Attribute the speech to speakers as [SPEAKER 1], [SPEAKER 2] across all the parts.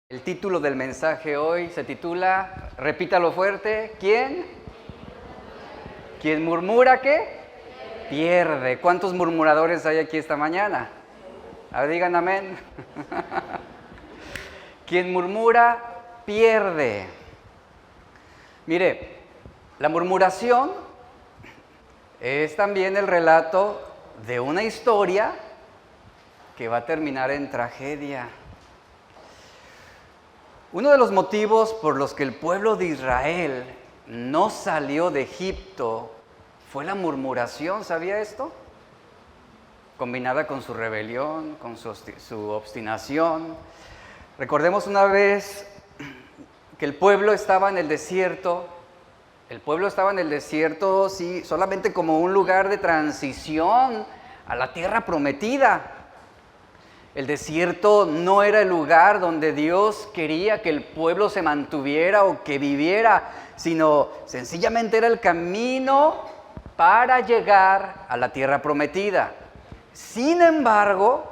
[SPEAKER 1] El título del mensaje hoy se titula, repítalo fuerte, ¿quién? ¿Quién murmura qué? Pierde. ¿Cuántos murmuradores hay aquí esta mañana? A ver, digan amén. Quien murmura, pierde. Mire, la murmuración es también el relato de una historia que va a terminar en tragedia. Uno de los motivos por los que el pueblo de Israel no salió de Egipto fue la murmuración, ¿sabía esto? Combinada con su rebelión, con su obstinación. Recordemos una vez que el pueblo estaba en el desierto. El pueblo estaba en el desierto, sí, solamente como un lugar de transición a la tierra prometida. El desierto no era el lugar donde Dios quería que el pueblo se mantuviera o que viviera, sino sencillamente era el camino para llegar a la tierra prometida. Sin embargo,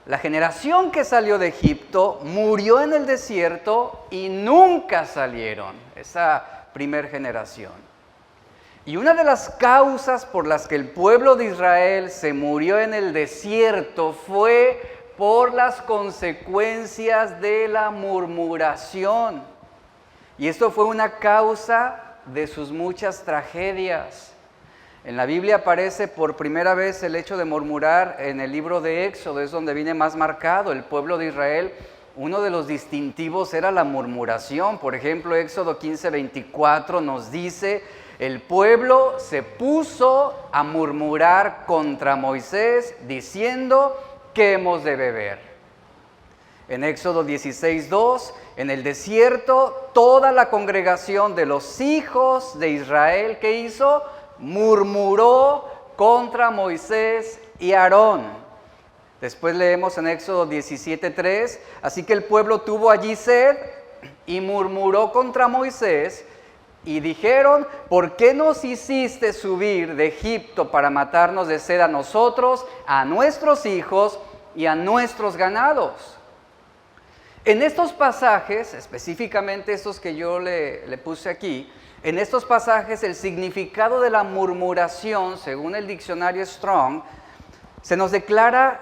[SPEAKER 1] la generación que salió de Egipto murió en el desierto y nunca salieron, esa primer generación. Y una de las causas por las que el pueblo de Israel se murió en el desierto fue por las consecuencias de la murmuración. Y esto fue una causa de sus muchas tragedias. En la Biblia aparece por primera vez el hecho de murmurar en el libro de Éxodo, es donde viene más marcado. El pueblo de Israel, uno de los distintivos era la murmuración. Por ejemplo, Éxodo 15:24 nos dice: el pueblo se puso a murmurar contra Moisés, diciendo: ¿qué hemos de beber? En Éxodo 16:2, en el desierto, toda la congregación de los hijos de Israel, ¿qué hizo? Murmuró contra Moisés y Aarón. Después leemos en Éxodo 17:3, así que el pueblo tuvo allí sed y murmuró contra Moisés y dijeron: ¿por qué nos hiciste subir de Egipto para matarnos de sed a nosotros, a nuestros hijos y a nuestros ganados? En estos pasajes, específicamente estos que yo le puse aquí, en estos pasajes el significado de la murmuración, según el diccionario Strong, se nos declara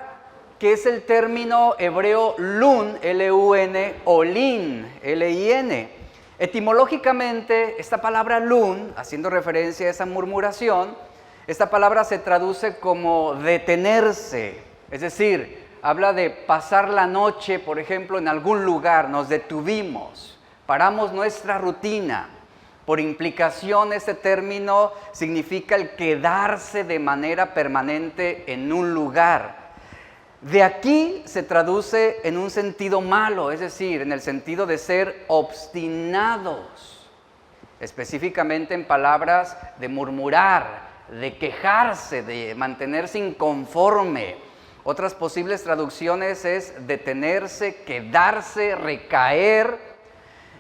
[SPEAKER 1] que es el término hebreo lun, L-U-N, o lin, L-I-N. Etimológicamente, esta palabra lun, haciendo referencia a esa murmuración, esta palabra se traduce como detenerse, es decir, habla de pasar la noche, por ejemplo, en algún lugar, nos detuvimos, paramos nuestra rutina. Por implicación, este término significa el quedarse de manera permanente en un lugar. De aquí se traduce en un sentido malo, es decir, en el sentido de ser obstinados, específicamente en palabras de murmurar, de quejarse, de mantenerse inconforme. Otras posibles traducciones es detenerse, quedarse, recaer.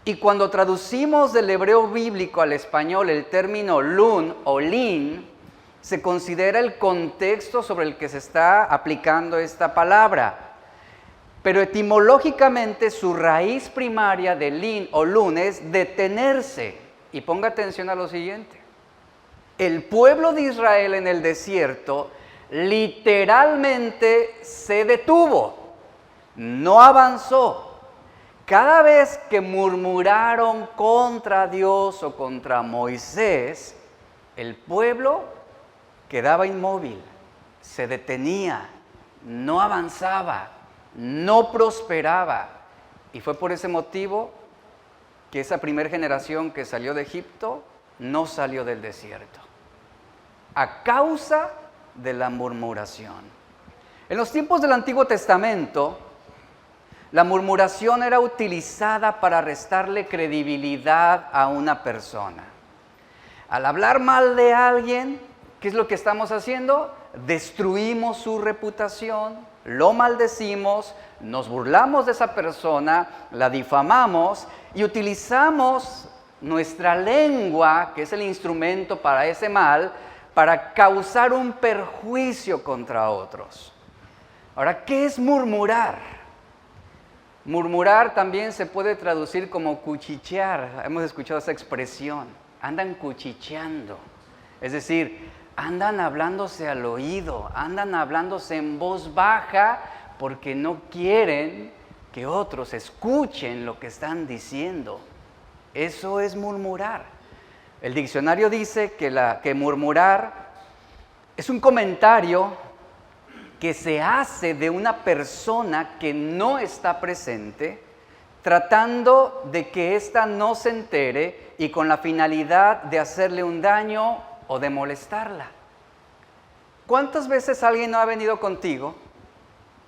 [SPEAKER 1] Y cuando traducimos del hebreo bíblico al español el término lun o lin, se considera el contexto sobre el que se está aplicando esta palabra. Pero etimológicamente su raíz primaria de lin o lun es detenerse. Y ponga atención a lo siguiente. El pueblo de Israel en el desierto literalmente se detuvo, no avanzó. Cada vez que murmuraron contra Dios o contra Moisés, el pueblo quedaba inmóvil, se detenía, no avanzaba, no prosperaba. Y fue por ese motivo que esa primera generación que salió de Egipto no salió del desierto, a causa de la murmuración. En los tiempos del Antiguo Testamento, la murmuración era utilizada para restarle credibilidad a una persona. Al hablar mal de alguien, ¿qué es lo que estamos haciendo? Destruimos su reputación, lo maldecimos, nos burlamos de esa persona, la difamamos y utilizamos nuestra lengua, que es el instrumento para ese mal, para causar un perjuicio contra otros. Ahora, ¿qué es murmurar? Murmurar también se puede traducir como cuchichear. Hemos escuchado esa expresión. Andan cuchicheando. Es decir, andan hablándose al oído, andan hablándose en voz baja porque no quieren que otros escuchen lo que están diciendo. Eso es murmurar. El diccionario dice que murmurar es un comentario que se hace de una persona que no está presente, tratando de que ésta no se entere y con la finalidad de hacerle un daño o de molestarla. ¿Cuántas veces alguien no ha venido contigo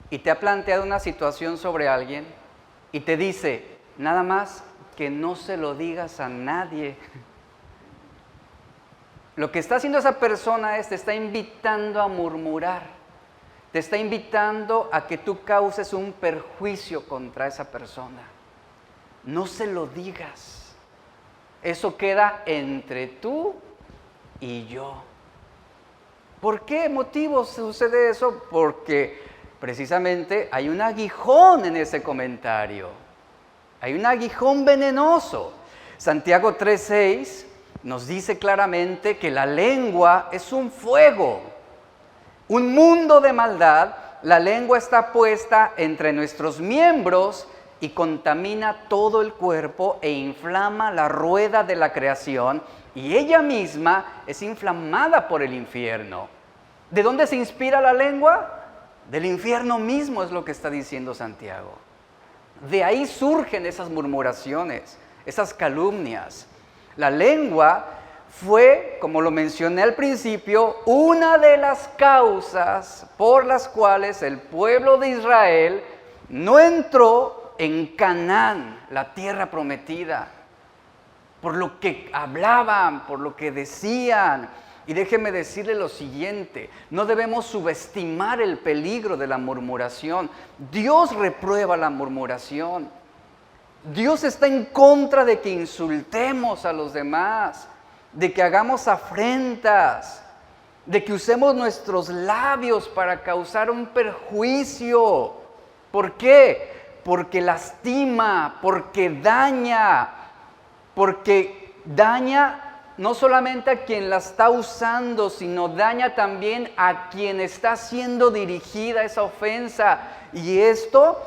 [SPEAKER 1] y te ha planteado una situación sobre alguien y te dice, nada más que no se lo digas a nadie? Lo que está haciendo esa persona es te está invitando a murmurar, te está invitando a que tú causes un perjuicio contra esa persona. No se lo digas. Eso queda entre tú y yo. ¿Por qué motivo sucede eso? Porque precisamente hay un aguijón en ese comentario. Hay un aguijón venenoso. Santiago 3:6 nos dice claramente que la lengua es un fuego, un mundo de maldad. La lengua está puesta entre nuestros miembros y contamina todo el cuerpo e inflama la rueda de la creación, y ella misma es inflamada por el infierno. ¿De dónde se inspira la lengua? Del infierno mismo, es lo que está diciendo Santiago. De ahí surgen esas murmuraciones, esas calumnias. La lengua fue, como lo mencioné al principio, una de las causas por las cuales el pueblo de Israel no entró en Canaán, la tierra prometida, por lo que hablaban, por lo que decían. Y déjeme decirle lo siguiente, no debemos subestimar el peligro de la murmuración. Dios reprueba la murmuración. Dios está en contra de que insultemos a los demás, de que hagamos afrentas, de que usemos nuestros labios para causar un perjuicio. ¿Por qué? Porque lastima, porque daña no solamente a quien la está usando, sino daña también a quien está siendo dirigida esa ofensa. Y esto,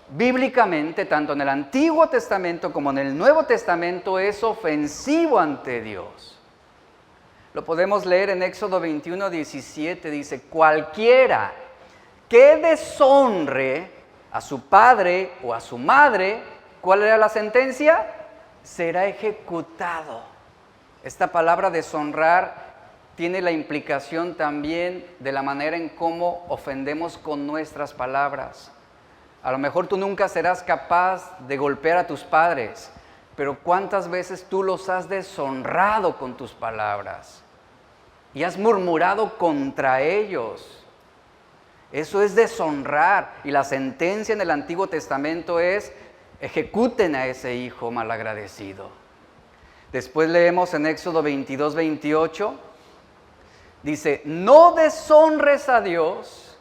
[SPEAKER 1] bíblicamente, tanto en el Antiguo Testamento como en el Nuevo Testamento, es ofensivo ante Dios. Lo podemos leer en Éxodo 21:17, dice, cualquiera que deshonre a su padre o a su madre, ¿cuál era la sentencia? Será ejecutado. Esta palabra deshonrar tiene la implicación también de la manera en cómo ofendemos con nuestras palabras. A lo mejor tú nunca serás capaz de golpear a tus padres, pero ¿cuántas veces tú los has deshonrado con tus palabras? Y has murmurado contra ellos. Eso es deshonrar. Y la sentencia en el Antiguo Testamento es: ejecuten a ese hijo malagradecido. Después leemos en Éxodo 22:28, dice, no deshonres a Dios,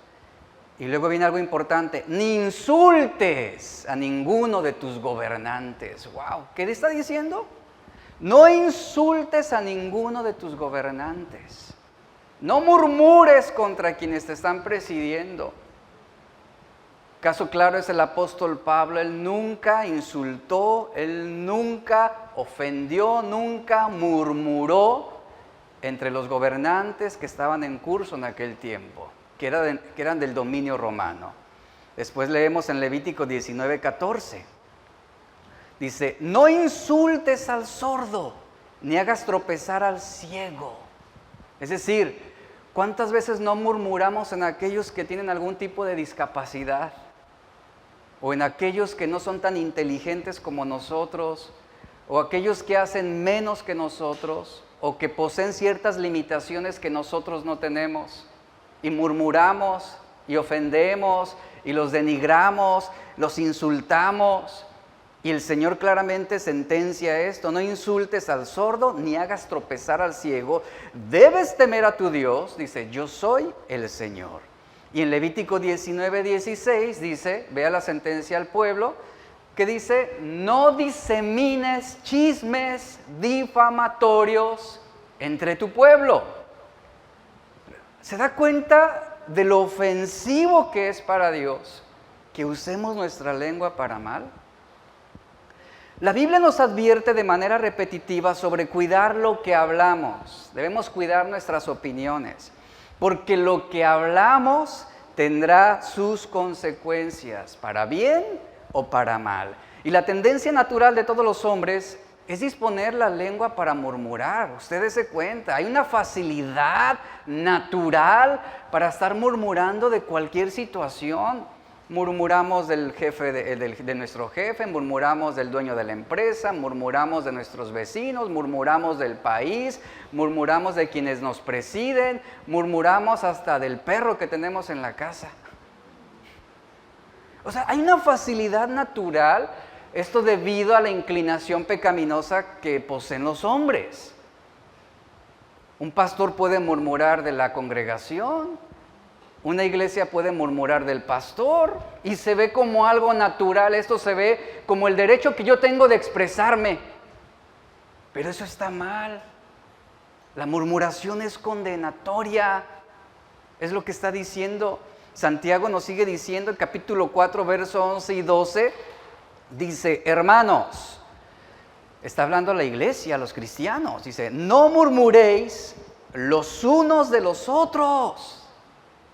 [SPEAKER 1] y luego viene algo importante, ni insultes a ninguno de tus gobernantes. ¡Wow! ¿Qué le está diciendo? No insultes a ninguno de tus gobernantes. No murmures contra quienes te están presidiendo. Caso claro es el apóstol Pablo. Él nunca insultó, él nunca ofendió, nunca murmuró entre los gobernantes que estaban en curso en aquel tiempo, que eran del dominio romano. Después leemos en Levítico 19:14. Dice, no insultes al sordo, ni hagas tropezar al ciego. Es decir, ¿cuántas veces no murmuramos en aquellos que tienen algún tipo de discapacidad? O en aquellos que no son tan inteligentes como nosotros, o aquellos que hacen menos que nosotros, o que poseen ciertas limitaciones que nosotros no tenemos. Y murmuramos, y ofendemos, y los denigramos, los insultamos. Y el Señor claramente sentencia esto: no insultes al sordo, ni hagas tropezar al ciego. Debes temer a tu Dios, dice, yo soy el Señor. Y en Levítico 19:16 dice, vea la sentencia al pueblo, que dice, no disemines chismes difamatorios entre tu pueblo. ¿Se da cuenta de lo ofensivo que es para Dios que usemos nuestra lengua para mal? La Biblia nos advierte de manera repetitiva sobre cuidar lo que hablamos. Debemos cuidar nuestras opiniones, porque lo que hablamos tendrá sus consecuencias, para bien o para mal. Y la tendencia natural de todos los hombres es disponer la lengua para murmurar. Ustedes se cuenta, hay una facilidad natural para estar murmurando de cualquier situación. Murmuramos del jefe de nuestro jefe, murmuramos del dueño de la empresa, murmuramos de nuestros vecinos, murmuramos del país, murmuramos de quienes nos presiden, murmuramos hasta del perro que tenemos en la casa. O sea, hay una facilidad natural, esto debido a la inclinación pecaminosa que poseen los hombres. Un pastor puede murmurar de la congregación, una iglesia puede murmurar del pastor y se ve como algo natural, esto se ve como el derecho que yo tengo de expresarme. Pero eso está mal. La murmuración es condenatoria, es lo que está diciendo. Santiago nos sigue diciendo en capítulo 4, versos 11 y 12, dice, hermanos, está hablando a la iglesia, a los cristianos, dice, no murmuréis los unos de los otros.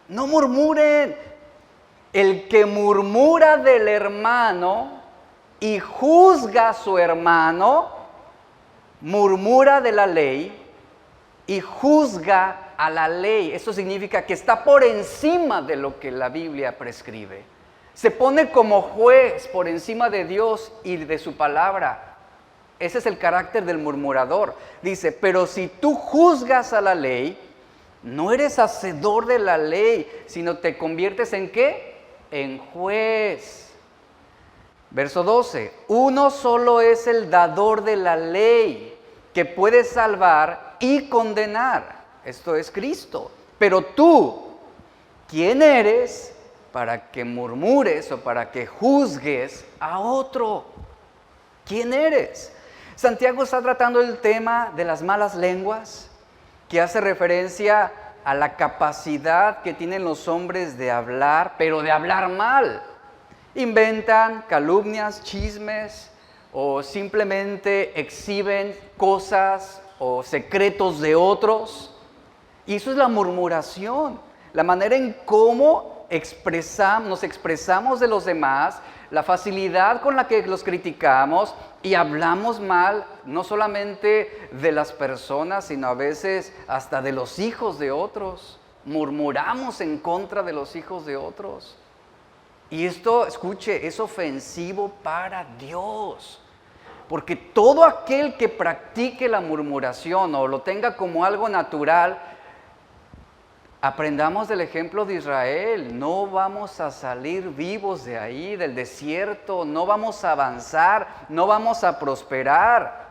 [SPEAKER 1] No murmuren. El que murmura del hermano y juzga a su hermano, murmura de la ley y juzga a la ley. Eso significa que está por encima de lo que la Biblia prescribe. Se pone como juez por encima de Dios y de su palabra. Ese es el carácter del murmurador. Dice, pero si tú juzgas a la ley, no eres hacedor de la ley, sino te conviertes ¿en qué? En juez. Verso 12. Uno solo es el dador de la ley, que puede salvar y condenar. Esto es Cristo. Pero tú, ¿quién eres para que murmures o para que juzgues a otro? ¿Quién eres? Santiago está tratando el tema de las malas lenguas, que hace referencia a la capacidad que tienen los hombres de hablar, pero de hablar mal. Inventan calumnias, chismes, o simplemente exhiben cosas o secretos de otros. Y eso es la murmuración, la manera en cómo nos expresamos de los demás, la facilidad con la que los criticamos y hablamos mal, no solamente de las personas, sino a veces hasta de los hijos de otros. Murmuramos en contra de los hijos de otros. Y esto, escuche, es ofensivo para Dios. Porque todo aquel que practique la murmuración o lo tenga como algo natural, aprendamos del ejemplo de Israel. No vamos a salir vivos de ahí, del desierto, no vamos a avanzar, no vamos a prosperar.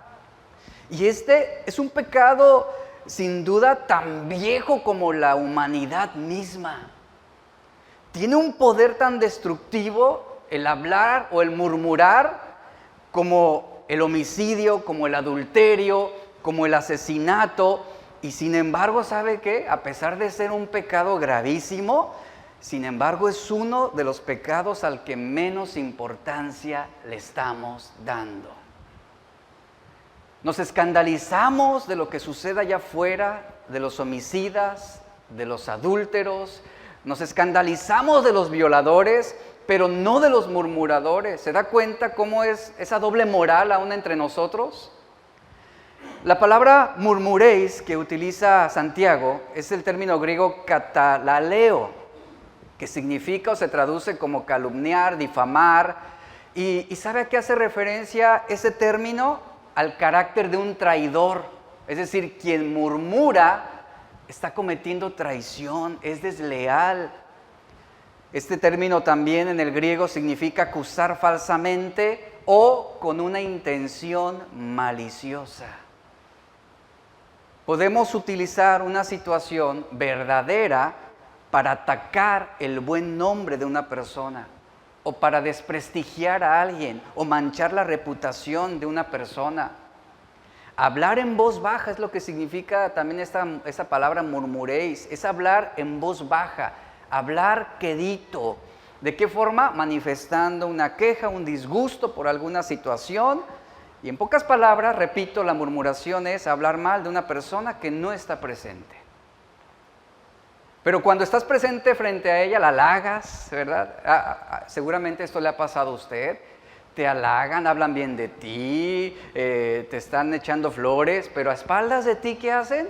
[SPEAKER 1] Y este es un pecado sin duda tan viejo como la humanidad misma. Tiene un poder tan destructivo el hablar o el murmurar como el homicidio, como el adulterio, como el asesinato. Y sin embargo, ¿sabe qué? A pesar de ser un pecado gravísimo, sin embargo es uno de los pecados al que menos importancia le estamos dando. Nos escandalizamos de lo que sucede allá afuera, de los homicidas, de los adúlteros, nos escandalizamos de los violadores, pero no de los murmuradores. ¿Se da cuenta cómo es esa doble moral aún entre nosotros? La palabra murmuréis que utiliza Santiago es el término griego katalaleo, que significa o se traduce como calumniar, difamar. ¿Y sabe a qué hace referencia ese término? Al carácter de un traidor. Es decir, quien murmura está cometiendo traición, es desleal. Este término también en el griego significa acusar falsamente o con una intención maliciosa. Podemos utilizar una situación verdadera para atacar el buen nombre de una persona o para desprestigiar a alguien o manchar la reputación de una persona. Hablar en voz baja es lo que significa también esta palabra murmuréis, es hablar en voz baja, hablar quedito. ¿De qué forma? Manifestando una queja, un disgusto por alguna situación. Y en pocas palabras, repito, la murmuración es hablar mal de una persona que no está presente. Pero cuando estás presente frente a ella, la halagas, ¿verdad? Seguramente esto le ha pasado a usted. Te halagan, hablan bien de ti, te están echando flores, pero a espaldas de ti, ¿qué hacen?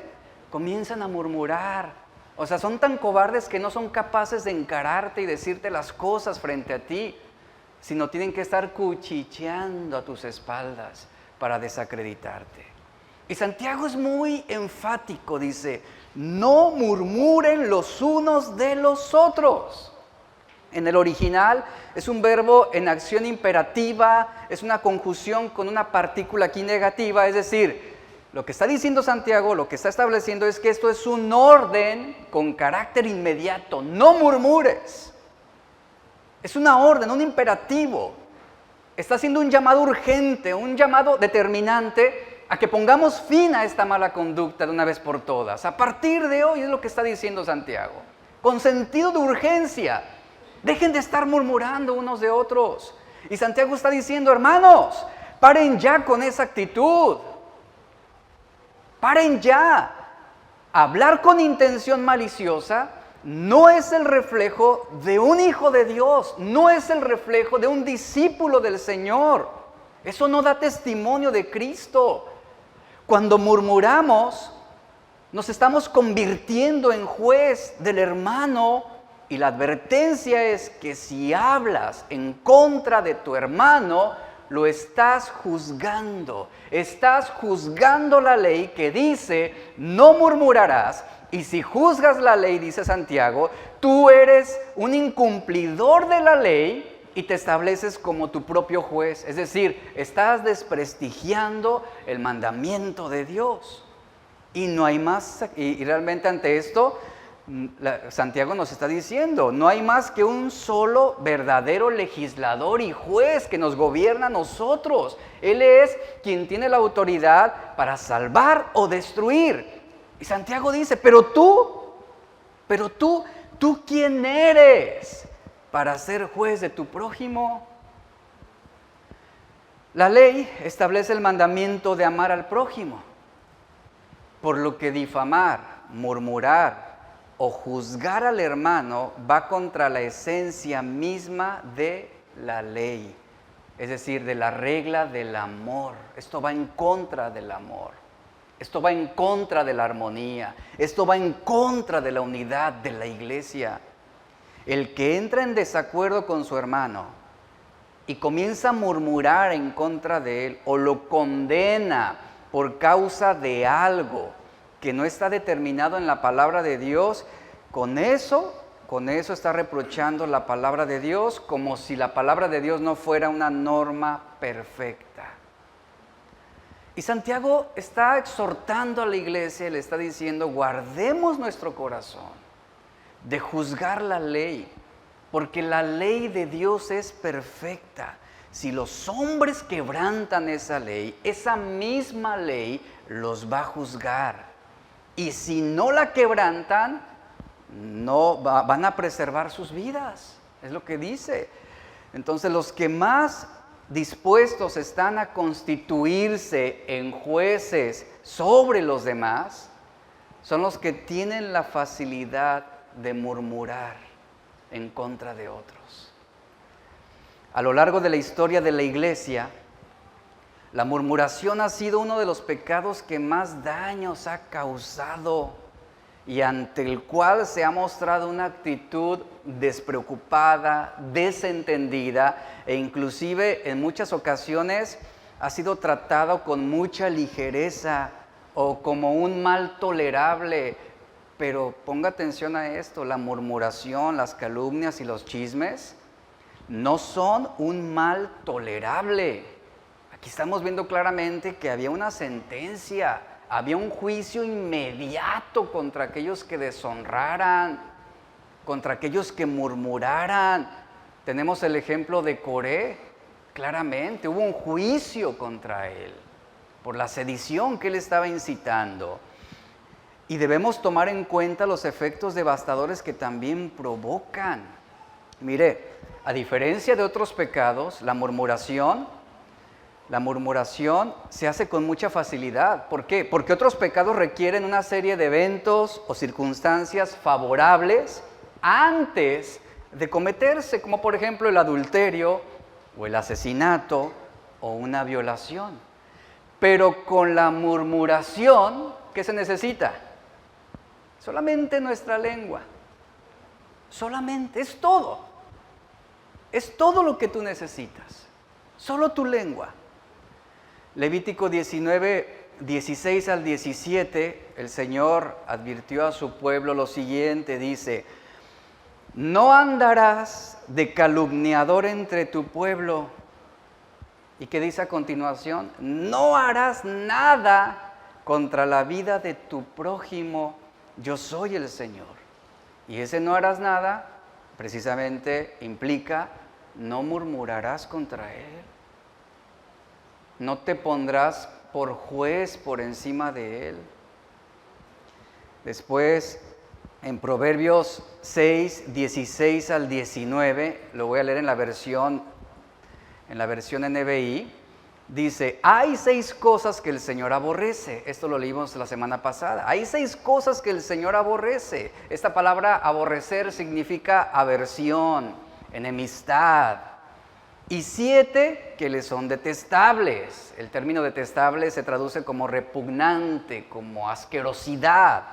[SPEAKER 1] Comienzan a murmurar. O sea, son tan cobardes que no son capaces de encararte y decirte las cosas frente a ti, sino tienen que estar cuchicheando a tus espaldas para desacreditarte. Y Santiago es muy enfático, dice, no murmuren los unos de los otros. En el original es un verbo en acción imperativa, es una conjunción con una partícula aquí negativa, es decir, lo que está diciendo Santiago, lo que está estableciendo es que esto es un orden con carácter inmediato, no murmures. Es una orden, un imperativo. Está haciendo un llamado urgente, un llamado determinante a que pongamos fin a esta mala conducta de una vez por todas. A partir de hoy es lo que está diciendo Santiago, con sentido de urgencia. Dejen de estar murmurando unos de otros. Y Santiago está diciendo, hermanos, paren ya con esa actitud. Paren ya. Hablar con intención maliciosa no es el reflejo de un hijo de Dios, no es el reflejo de un discípulo del Señor. Eso no da testimonio de Cristo. Cuando murmuramos, nos estamos convirtiendo en juez del hermano. Y la advertencia es que si hablas en contra de tu hermano, lo estás juzgando. Estás juzgando la ley que dice, no murmurarás. Y si juzgas la ley, dice Santiago, tú eres un incumplidor de la ley y te estableces como tu propio juez. Es decir, estás desprestigiando el mandamiento de Dios. Y no hay más, y realmente ante esto, Santiago nos está diciendo, no hay más que un solo verdadero legislador y juez que nos gobierna a nosotros. Él es quien tiene la autoridad para salvar o destruir. Y Santiago dice, pero tú, ¿tú quién eres para ser juez de tu prójimo? La ley establece el mandamiento de amar al prójimo, por lo que difamar, murmurar o juzgar al hermano va contra la esencia misma de la ley, es decir, de la regla del amor. Esto va en contra del amor, esto va en contra de la armonía, esto va en contra de la unidad de la iglesia. El que entra en desacuerdo con su hermano y comienza a murmurar en contra de él o lo condena por causa de algo que no está determinado en la palabra de Dios, con eso está reprochando la palabra de Dios como si la palabra de Dios no fuera una norma perfecta. Y Santiago está exhortando a la iglesia, le está diciendo, guardemos nuestro corazón de juzgar la ley, porque la ley de Dios es perfecta. Si los hombres quebrantan esa ley, esa misma ley los va a juzgar. Y si no la quebrantan, van a preservar sus vidas. Es lo que dice. Entonces, los que más dispuestos están a constituirse en jueces sobre los demás, son los que tienen la facilidad de murmurar en contra de otros. A lo largo de la historia de la iglesia, la murmuración ha sido uno de los pecados que más daños ha causado y ante el cual se ha mostrado una actitud despreocupada, desentendida e inclusive en muchas ocasiones ha sido tratado con mucha ligereza o como un mal tolerable. Pero ponga atención a esto, la murmuración, las calumnias y los chismes no son un mal tolerable. Aquí estamos viendo claramente que había una sentencia, había un juicio inmediato contra aquellos que deshonraran, contra aquellos que murmuraran. Tenemos el ejemplo de Coré, claramente, hubo un juicio contra él por la sedición que él estaba incitando. Y debemos tomar en cuenta los efectos devastadores que también provocan. Mire, a diferencia de otros pecados, la murmuración se hace con mucha facilidad. ¿Por qué? Porque otros pecados requieren una serie de eventos o circunstancias favorables antes de cometerse, como por ejemplo el adulterio o el asesinato o una violación. Pero con la murmuración, ¿qué se necesita? Solamente nuestra lengua. Solamente, es todo. Es todo lo que tú necesitas. Solo tu lengua. Levítico 19, 16 al 17, el Señor advirtió a su pueblo lo siguiente, dice: no andarás de calumniador entre tu pueblo. ¿Y qué dice a continuación? No harás nada contra la vida de tu prójimo. Yo soy el Señor. Y ese no harás nada, precisamente implica, no murmurarás contra él. No te pondrás por juez por encima de él. Después, en Proverbios 6, 16 al 19, lo voy a leer en la versión NBI, dice: hay 6 cosas que el Señor aborrece. Esto lo leímos la semana pasada. Hay 6 cosas que el Señor aborrece. Esta palabra aborrecer significa aversión, enemistad. Y 7 que le son detestables. El término detestable se traduce como repugnante, como asquerosidad.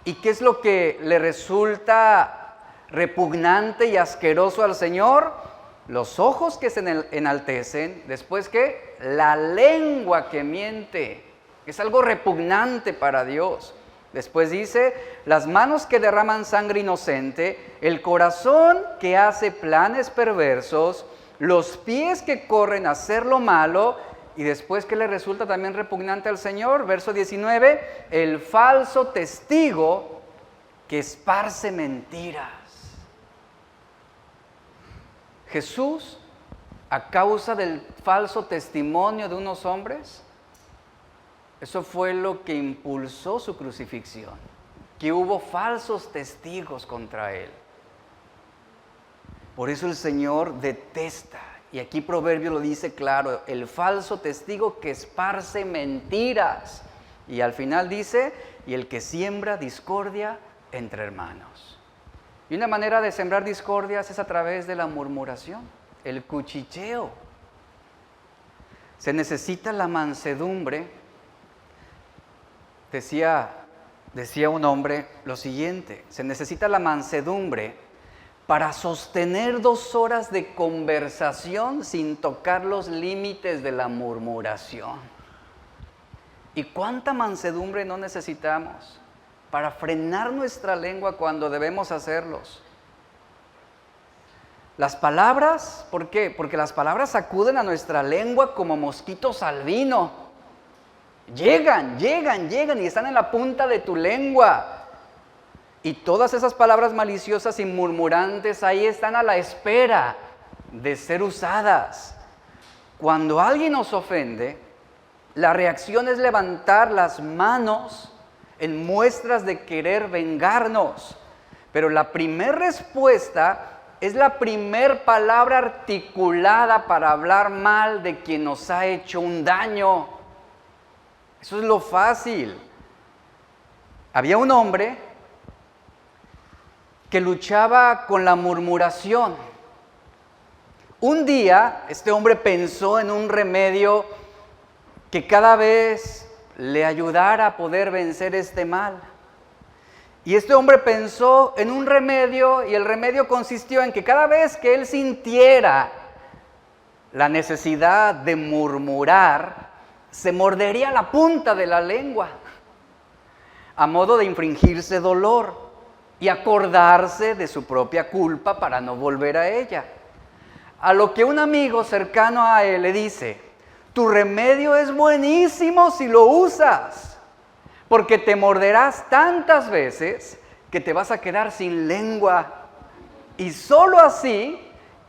[SPEAKER 1] ¿Y qué es lo que le resulta repugnante y asqueroso al Señor? Los ojos que se enaltecen, después ¿qué? La lengua que miente. Es algo repugnante para Dios. Después dice, las manos que derraman sangre inocente, el corazón que hace planes perversos, los pies que corren a hacer lo malo. Y después, ¿qué le resulta también repugnante al Señor? Verso 19, el falso testigo que esparce mentiras. Jesús, a causa del falso testimonio de unos hombres, eso fue lo que impulsó su crucifixión, que hubo falsos testigos contra él. Por eso el Señor detesta, y aquí Proverbio lo dice claro, el falso testigo que esparce mentiras. Y al final dice, y el que siembra discordia entre hermanos. Y una manera de sembrar discordias es a través de la murmuración, el cuchicheo. Se necesita la mansedumbre. Decía un hombre lo siguiente: se necesita la mansedumbre para sostener 2 horas de conversación sin tocar los límites de la murmuración. ¿Y cuánta mansedumbre no necesitamos para frenar nuestra lengua cuando debemos hacerlos? Las palabras, ¿por qué? Porque las palabras acuden a nuestra lengua como mosquitos al vino. Llegan y están en la punta de tu lengua. Y todas esas palabras maliciosas y murmurantes ahí están a la espera de ser usadas. Cuando alguien nos ofende, la reacción es levantar las manos en muestras de querer vengarnos. Pero la primer respuesta es la primer palabra articulada para hablar mal de quien nos ha hecho un daño. Eso es lo fácil. Había un hombre que luchaba con la murmuración. Un día, este hombre pensó en un remedio que cada vez le ayudara a poder vencer este mal. Y este hombre pensó en un remedio, y el remedio consistió en que cada vez que él sintiera la necesidad de murmurar, se mordería la punta de la lengua, a modo de infringirse dolor y acordarse de su propia culpa para no volver a ella. A lo que un amigo cercano a él le dice: tu remedio es buenísimo si lo usas, porque te morderás tantas veces que te vas a quedar sin lengua, y solo así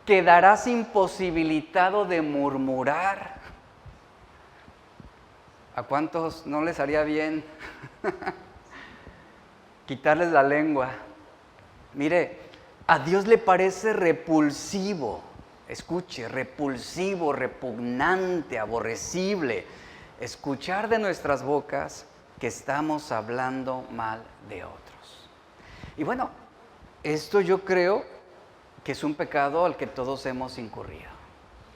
[SPEAKER 1] quedarás imposibilitado de murmurar. ¿A cuántos no les haría bien quitarles la lengua? Mire, a Dios le parece repulsivo, escuche, repulsivo, repugnante, aborrecible, escuchar de nuestras bocas que estamos hablando mal de otros. Y bueno, esto yo creo que es un pecado al que todos hemos incurrido.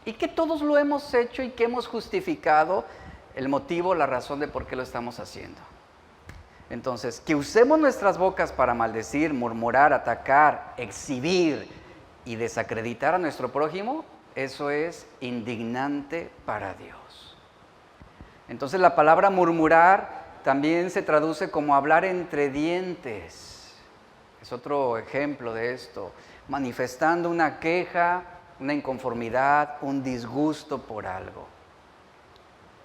[SPEAKER 1] Y que todos lo hemos hecho y que hemos justificado el motivo, la razón de por qué lo estamos haciendo. Entonces, que usemos nuestras bocas para maldecir, murmurar, atacar, exhibir y desacreditar a nuestro prójimo, eso es indignante para Dios. Entonces, la palabra murmurar también se traduce como hablar entre dientes. Es otro ejemplo de esto, manifestando una queja, una inconformidad, un disgusto por algo.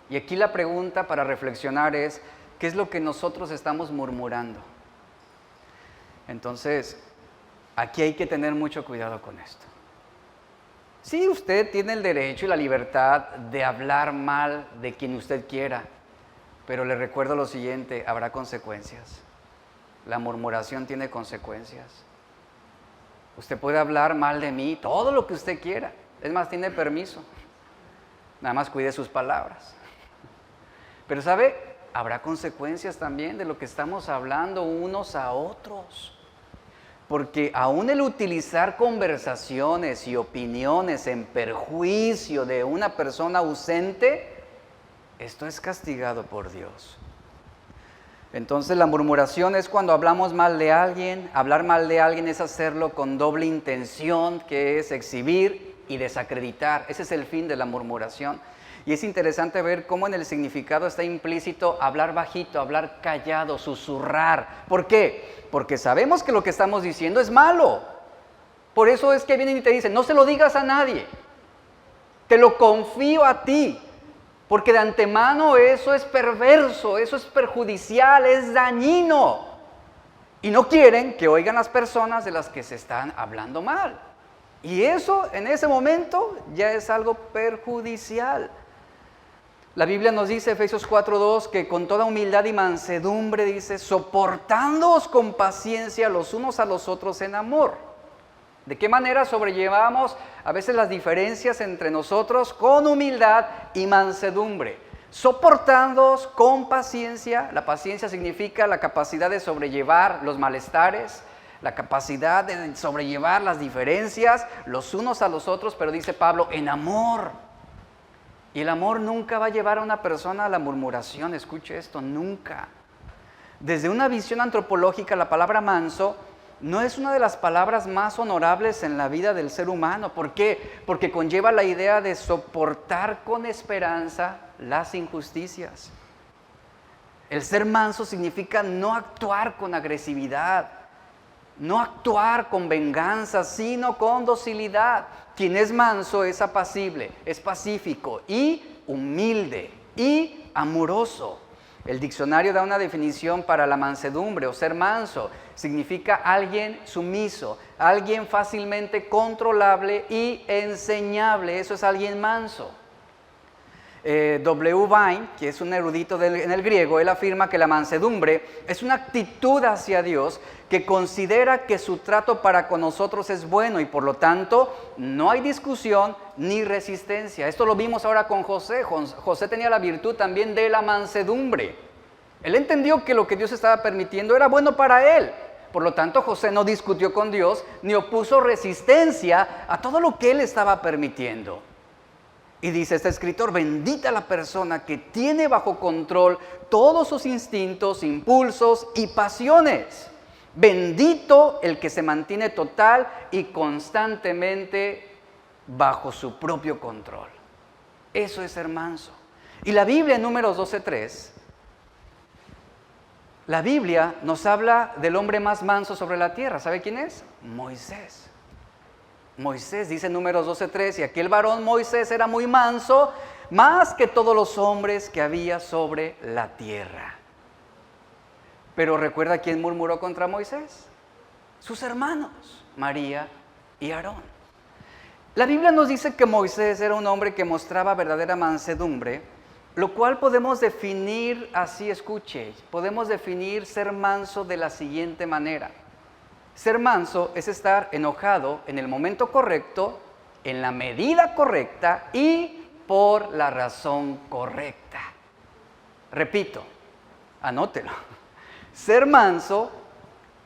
[SPEAKER 1] Y aquí la pregunta para reflexionar es, ¿qué es lo que nosotros estamos murmurando? Entonces, aquí hay que tener mucho cuidado con esto. Sí, usted tiene el derecho y la libertad de hablar mal de quien usted quiera, pero le recuerdo lo siguiente, habrá consecuencias. La murmuración tiene consecuencias. Usted puede hablar mal de mí, todo lo que usted quiera. Es más, tiene permiso. Nada más cuide sus palabras. Pero ¿sabe? Habrá consecuencias también de lo que estamos hablando unos a otros. Porque aún el utilizar conversaciones y opiniones en perjuicio de una persona ausente, esto es castigado por Dios. Entonces la murmuración es cuando hablamos mal de alguien. Hablar mal de alguien es hacerlo con doble intención, que es exhibir y desacreditar. Ese es el fin de la murmuración. Y es interesante ver cómo en el significado está implícito hablar bajito, hablar callado, susurrar. ¿Por qué? Porque sabemos que lo que estamos diciendo es malo. Por eso es que vienen y te dicen, no se lo digas a nadie. Te lo confío a ti. Porque de antemano eso es perverso, eso es perjudicial, es dañino. Y no quieren que oigan las personas de las que se están hablando mal. Y eso en ese momento ya es algo perjudicial. La Biblia nos dice, Efesios 4:2, que con toda humildad y mansedumbre, dice, soportándoos con paciencia los unos a los otros en amor. ¿De qué manera sobrellevamos a veces las diferencias entre nosotros? Con humildad y mansedumbre. Soportándoos con paciencia. La paciencia significa la capacidad de sobrellevar los malestares, la capacidad de sobrellevar las diferencias los unos a los otros, pero dice Pablo, en amor. Y el amor nunca va a llevar a una persona a la murmuración, escuche esto, nunca. Desde una visión antropológica, la palabra manso no es una de las palabras más honorables en la vida del ser humano. ¿Por qué? Porque conlleva la idea de soportar con esperanza las injusticias. El ser manso significa no actuar con agresividad, no actuar con venganza, sino con docilidad. Quien es manso es apacible, es pacífico y humilde y amoroso. El diccionario da una definición para la mansedumbre o ser manso. Significa alguien sumiso, alguien fácilmente controlable y enseñable. Eso es alguien manso. W. Vine, que es un erudito en el griego, él afirma que la mansedumbre es una actitud hacia Dios que considera que su trato para con nosotros es bueno y por lo tanto no hay discusión ni resistencia. Esto lo vimos ahora con José. José tenía la virtud también de la mansedumbre. Él entendió que lo que Dios estaba permitiendo era bueno para él. Por lo tanto, José no discutió con Dios ni opuso resistencia a todo lo que él estaba permitiendo. Y dice este escritor, bendita la persona que tiene bajo control todos sus instintos, impulsos y pasiones. Bendito el que se mantiene total y constantemente bajo su propio control. Eso es ser manso. Y la Biblia en Números 12:3, la Biblia nos habla del hombre más manso sobre la tierra. ¿Sabe quién es? Moisés. Moisés, dice en Números 12:3, y aquel varón Moisés era muy manso, más que todos los hombres que había sobre la tierra. Pero ¿recuerda quién murmuró contra Moisés? Sus hermanos, María y Aarón. La Biblia nos dice que Moisés era un hombre que mostraba verdadera mansedumbre, lo cual podemos definir así, escuche, podemos definir ser manso de la siguiente manera. Ser manso es estar enojado en el momento correcto, en la medida correcta y por la razón correcta. Repito, anótelo. Ser manso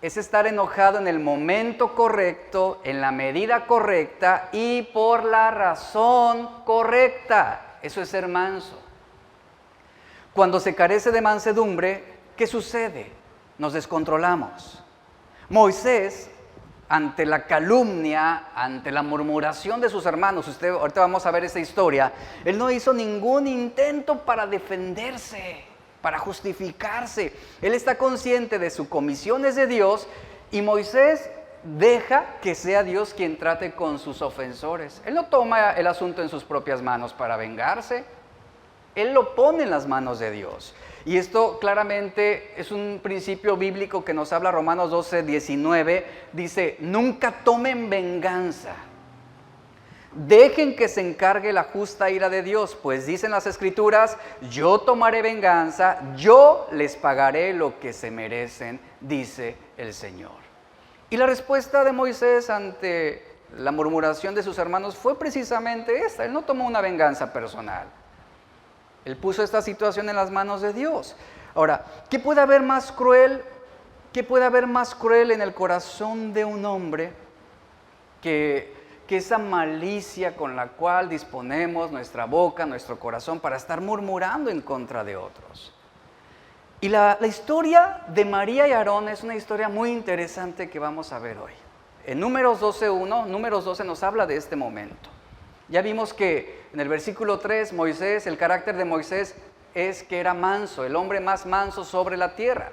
[SPEAKER 1] es estar enojado en el momento correcto, en la medida correcta y por la razón correcta. Eso es ser manso. Cuando se carece de mansedumbre, ¿qué sucede? Nos descontrolamos. Moisés, ante la calumnia, ante la murmuración de sus hermanos, ahorita vamos a ver esa historia, él no hizo ningún intento para defenderse, para justificarse. Él está consciente de su comisión es de Dios y Moisés deja que sea Dios quien trate con sus ofensores. Él no toma el asunto en sus propias manos para vengarse, él lo pone en las manos de Dios. Y esto claramente es un principio bíblico que nos habla Romanos 12, 19. Dice, nunca tomen venganza. Dejen que se encargue la justa ira de Dios, pues dicen las Escrituras, yo tomaré venganza, yo les pagaré lo que se merecen, dice el Señor. Y la respuesta de Moisés ante la murmuración de sus hermanos fue precisamente esta. Él no tomó una venganza personal. Él puso esta situación en las manos de Dios. Ahora, ¿qué puede haber más cruel? ¿Qué puede haber más cruel en el corazón de un hombre que esa malicia con la cual disponemos nuestra boca, nuestro corazón para estar murmurando en contra de otros? Y la historia de María y Aarón es una historia muy interesante que vamos a ver hoy. En Números 12:1, Números 12 nos habla de este momento. Ya vimos que en el versículo 3, Moisés, el carácter de Moisés es que era manso, el hombre más manso sobre la tierra.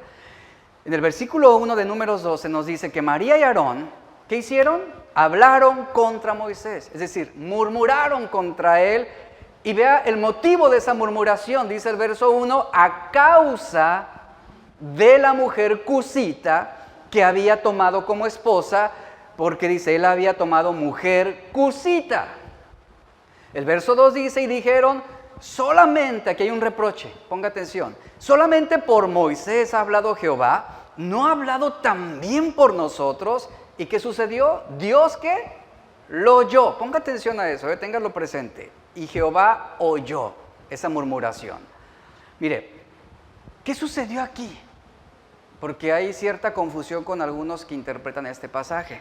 [SPEAKER 1] En el versículo 1 de Números 12 nos dice que María y Aarón, ¿qué hicieron? Hablaron contra Moisés, es decir, murmuraron contra él. Y vea el motivo de esa murmuración, dice el verso 1, a causa de la mujer cusita que había tomado como esposa, porque dice, él había tomado mujer cusita. El verso 2 dice, y dijeron, solamente, aquí hay un reproche, ponga atención, solamente por Moisés ha hablado Jehová, ¿no ha hablado también por nosotros? ¿Y qué sucedió? Dios, ¿qué? Lo oyó, ponga atención a eso, téngalo presente. Y Jehová oyó esa murmuración. Mire, ¿qué sucedió aquí? Porque hay cierta confusión con algunos que interpretan este pasaje.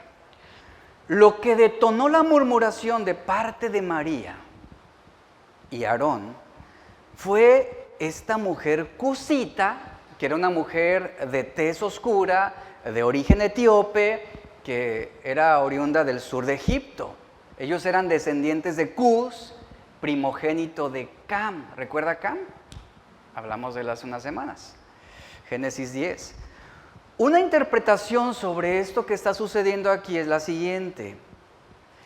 [SPEAKER 1] Lo que detonó la murmuración de parte de María y Aarón fue esta mujer cusita, que era una mujer de tez oscura, de origen etíope, que era oriunda del sur de Egipto. Ellos eran descendientes de Cus, primogénito de Cam. ¿Recuerda Cam? Hablamos de él hace unas semanas. Génesis 10. Una interpretación sobre esto que está sucediendo aquí es la siguiente.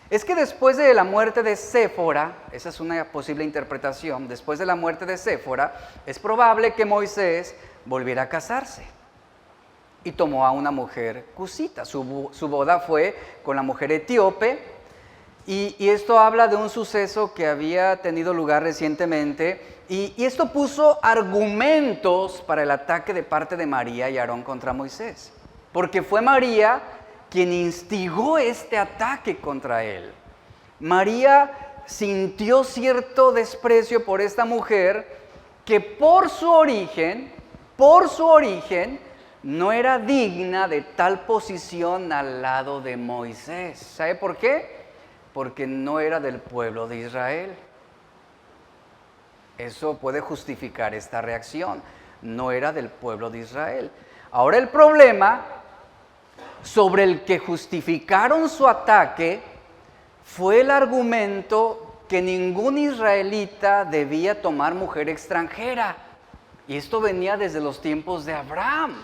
[SPEAKER 1] Es que después de la muerte de Séfora, esa es una posible interpretación, después de la muerte de Séfora, es probable que Moisés volviera a casarse. Y tomó a una mujer cusita. Su boda fue con la mujer etíope. Y esto habla de un suceso que había tenido lugar recientemente. Y esto puso argumentos para el ataque de parte de María y Aarón contra Moisés. Porque fue María quien instigó este ataque contra él. María sintió cierto desprecio por esta mujer que por su origen, no era digna de tal posición al lado de Moisés. ¿Sabe por qué? Porque no era del pueblo de Israel. Eso puede justificar esta reacción. No era del pueblo de Israel. Ahora el problema sobre el que justificaron su ataque fue el argumento que ningún israelita debía tomar mujer extranjera. Y esto venía desde los tiempos de Abraham.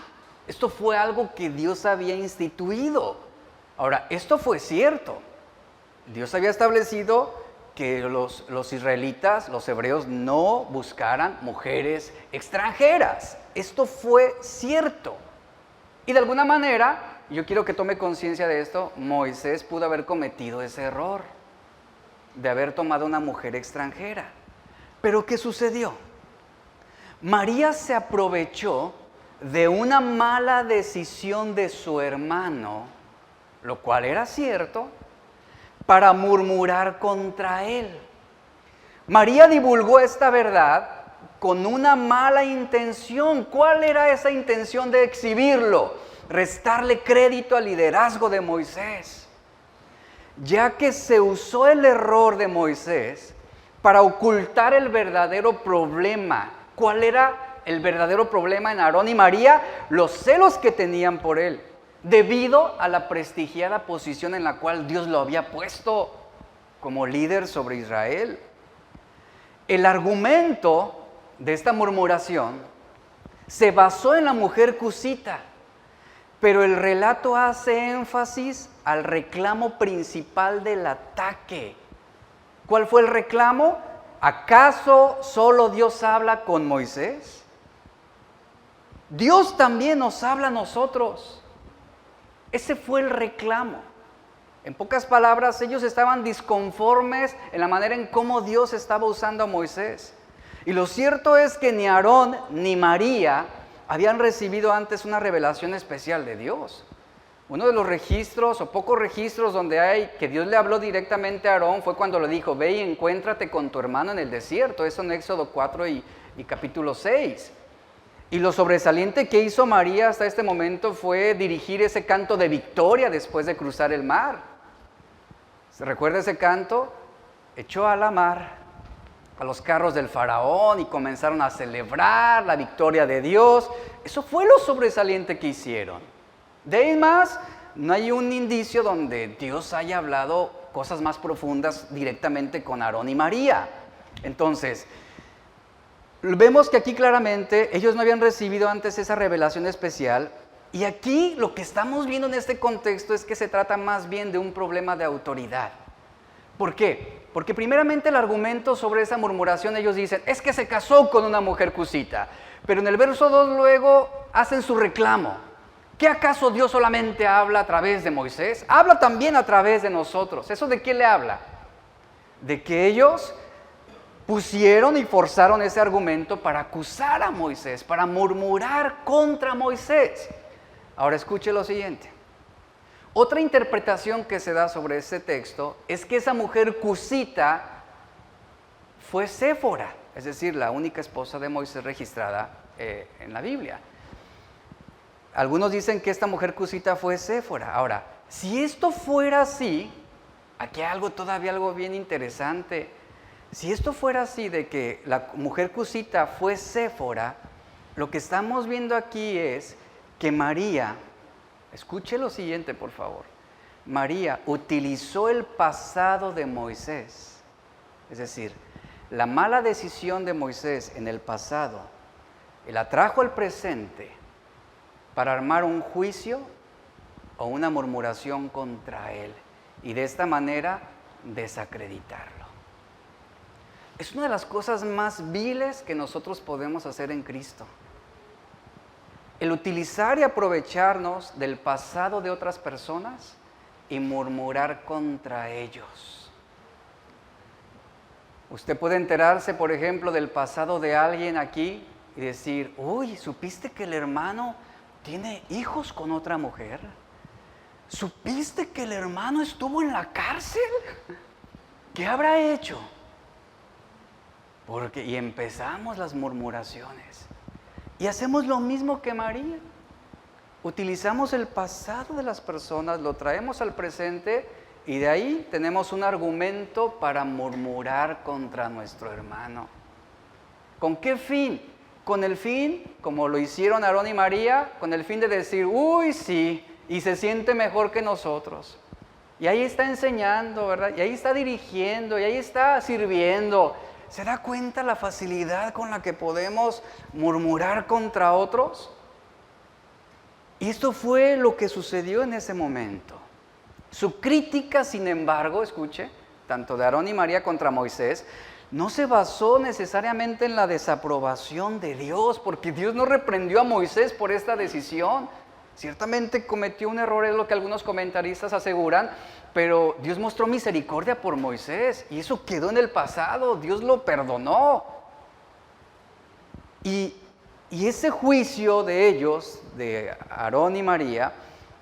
[SPEAKER 1] Esto fue algo que Dios había instituido. Ahora, esto fue cierto. Dios había establecido que los israelitas, los hebreos, no buscaran mujeres extranjeras. Esto fue cierto. Y de alguna manera, yo quiero que tome conciencia de esto, Moisés pudo haber cometido ese error. de haber tomado una mujer extranjera. Pero ¿qué sucedió? María se aprovechó de una mala decisión de su hermano, lo cual era cierto, para murmurar contra él. María divulgó esta verdad con una mala intención. ¿Cuál era esa intención de exhibirlo? Restarle crédito al liderazgo de Moisés, ya que se usó el error de Moisés para ocultar el verdadero problema. ¿Cuál era el verdadero problema en Aarón y María? Los celos que tenían por él, debido a la prestigiada posición en la cual Dios lo había puesto como líder sobre Israel. El argumento de esta murmuración se basó en la mujer cusita, pero el relato hace énfasis al reclamo principal del ataque. ¿Cuál fue el reclamo? ¿Acaso solo Dios habla con Moisés? Dios también nos habla a nosotros. Ese fue el reclamo. En pocas palabras, ellos estaban disconformes en la manera en cómo Dios estaba usando a Moisés. Y lo cierto es que ni Aarón ni María habían recibido antes una revelación especial de Dios. Uno de los registros o pocos registros donde hay que Dios le habló directamente a Aarón fue cuando le dijo: ve y encuéntrate con tu hermano en el desierto. Eso en Éxodo 4 y capítulo 6. Y lo sobresaliente que hizo María hasta este momento fue dirigir ese canto de victoria después de cruzar el mar. ¿Se recuerda ese canto? Echó a la mar a los carros del faraón y comenzaron a celebrar la victoria de Dios. Eso fue lo sobresaliente que hicieron. De ahí en más, no hay un indicio donde Dios haya hablado cosas más profundas directamente con Aarón y María. Entonces, vemos que aquí claramente ellos no habían recibido antes esa revelación especial. Y aquí lo que estamos viendo en este contexto es que se trata más bien de un problema de autoridad. ¿Por qué? Porque primeramente el argumento sobre esa murmuración, ellos dicen, es que se casó con una mujer cusita. Pero en el verso 2 luego hacen su reclamo. ¿Qué acaso Dios solamente habla a través de Moisés? Habla también a través de nosotros. ¿Eso de qué le habla? De que ellos pusieron y forzaron ese argumento para acusar a Moisés, para murmurar contra Moisés. Ahora escuche lo siguiente. Otra interpretación que se da sobre este texto es que esa mujer cusita fue Séfora, es decir, la única esposa de Moisés registrada en la Biblia. Algunos dicen que esta mujer cusita fue Séfora. Ahora, si esto fuera así, aquí hay algo bien interesante. Si esto fuera así, de que la mujer cusita fue Séfora, lo que estamos viendo aquí es que María, escuche lo siguiente por favor, María utilizó el pasado de Moisés, es decir, la mala decisión de Moisés en el pasado, y la trajo al presente para armar un juicio o una murmuración contra él, y de esta manera desacreditarlo. Es una de las cosas más viles que nosotros podemos hacer en Cristo. El utilizar y aprovecharnos del pasado de otras personas y murmurar contra ellos. Usted puede enterarse, por ejemplo, del pasado de alguien aquí y decir, uy, ¿supiste que el hermano tiene hijos con otra mujer? ¿Supiste que el hermano estuvo en la cárcel? ¿Qué habrá hecho? Y empezamos las murmuraciones. Y hacemos lo mismo que María. Utilizamos el pasado de las personas, lo traemos al presente y de ahí tenemos un argumento para murmurar contra nuestro hermano. ¿Con qué fin? Con el fin, como lo hicieron Aarón y María, con el fin de decir, uy, sí, y se siente mejor que nosotros. Y ahí está enseñando, ¿verdad? Y ahí está dirigiendo, y ahí está sirviendo. ¿Se da cuenta la facilidad con la que podemos murmurar contra otros? Y esto fue lo que sucedió en ese momento. Su crítica, sin embargo, escuche, tanto de Aarón y María contra Moisés, no se basó necesariamente en la desaprobación de Dios, porque Dios no reprendió a Moisés por esta decisión. Ciertamente cometió un error, es lo que algunos comentaristas aseguran, pero Dios mostró misericordia por Moisés y eso quedó en el pasado, Dios lo perdonó. Y ese juicio de ellos, de Aarón y María,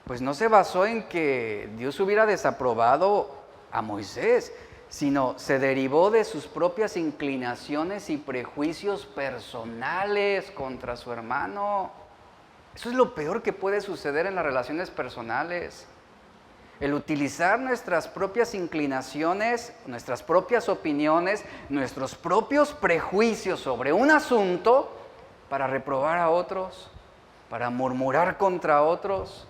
[SPEAKER 1] pues no se basó en que Dios hubiera desaprobado a Moisés, sino se derivó de sus propias inclinaciones y prejuicios personales contra su hermano. Eso es lo peor que puede suceder en las relaciones personales. El utilizar nuestras propias inclinaciones, nuestras propias opiniones, nuestros propios prejuicios sobre un asunto para reprobar a otros, para murmurar contra otros.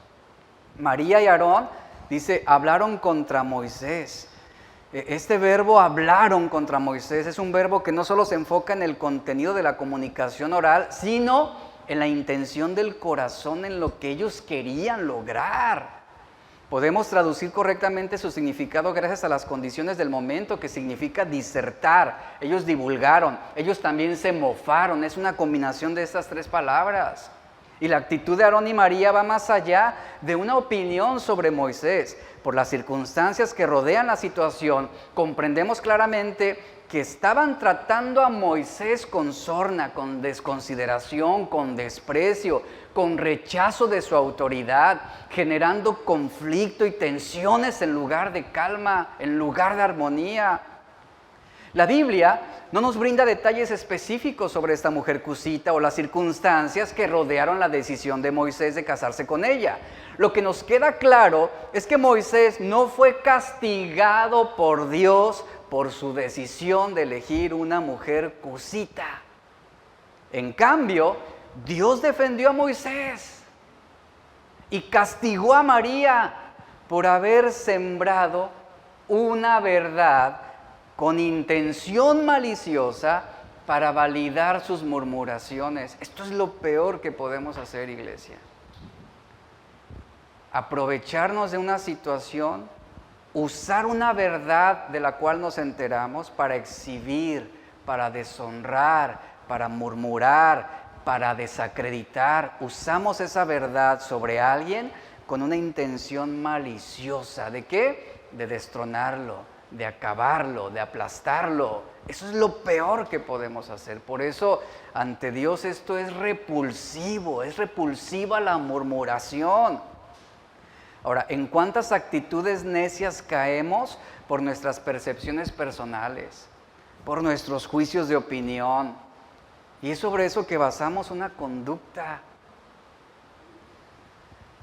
[SPEAKER 1] María y Aarón, dice, hablaron contra Moisés. Este verbo hablaron contra Moisés es un verbo que no solo se enfoca en el contenido de la comunicación oral, sino en la intención del corazón, en lo que ellos querían lograr. Podemos traducir correctamente su significado gracias a las condiciones del momento, que significa disertar. Ellos divulgaron, ellos también se mofaron. Es una combinación de estas tres palabras. Y la actitud de Aarón y María va más allá de una opinión sobre Moisés. Por las circunstancias que rodean la situación, comprendemos claramente que estaban tratando a Moisés con sorna, con desconsideración, con desprecio, con rechazo de su autoridad, generando conflicto y tensiones en lugar de calma, en lugar de armonía. La Biblia no nos brinda detalles específicos sobre esta mujer cusita o las circunstancias que rodearon la decisión de Moisés de casarse con ella. Lo que nos queda claro es que Moisés no fue castigado por Dios por su decisión de elegir una mujer cusita. En cambio, Dios defendió a Moisés y castigó a María por haber sembrado una verdad con intención maliciosa para validar sus murmuraciones. Esto es lo peor que podemos hacer, iglesia. Aprovecharnos de una situación, usar una verdad de la cual nos enteramos para exhibir, para deshonrar, para murmurar, para desacreditar. Usamos esa verdad sobre alguien con una intención maliciosa. ¿De qué? De destronarlo, de acabarlo, de aplastarlo. Eso es lo peor que podemos hacer. Por eso, ante Dios esto es repulsiva la murmuración. Ahora, ¿en cuántas actitudes necias caemos por nuestras percepciones personales, por nuestros juicios de opinión? Y es sobre eso que basamos una conducta.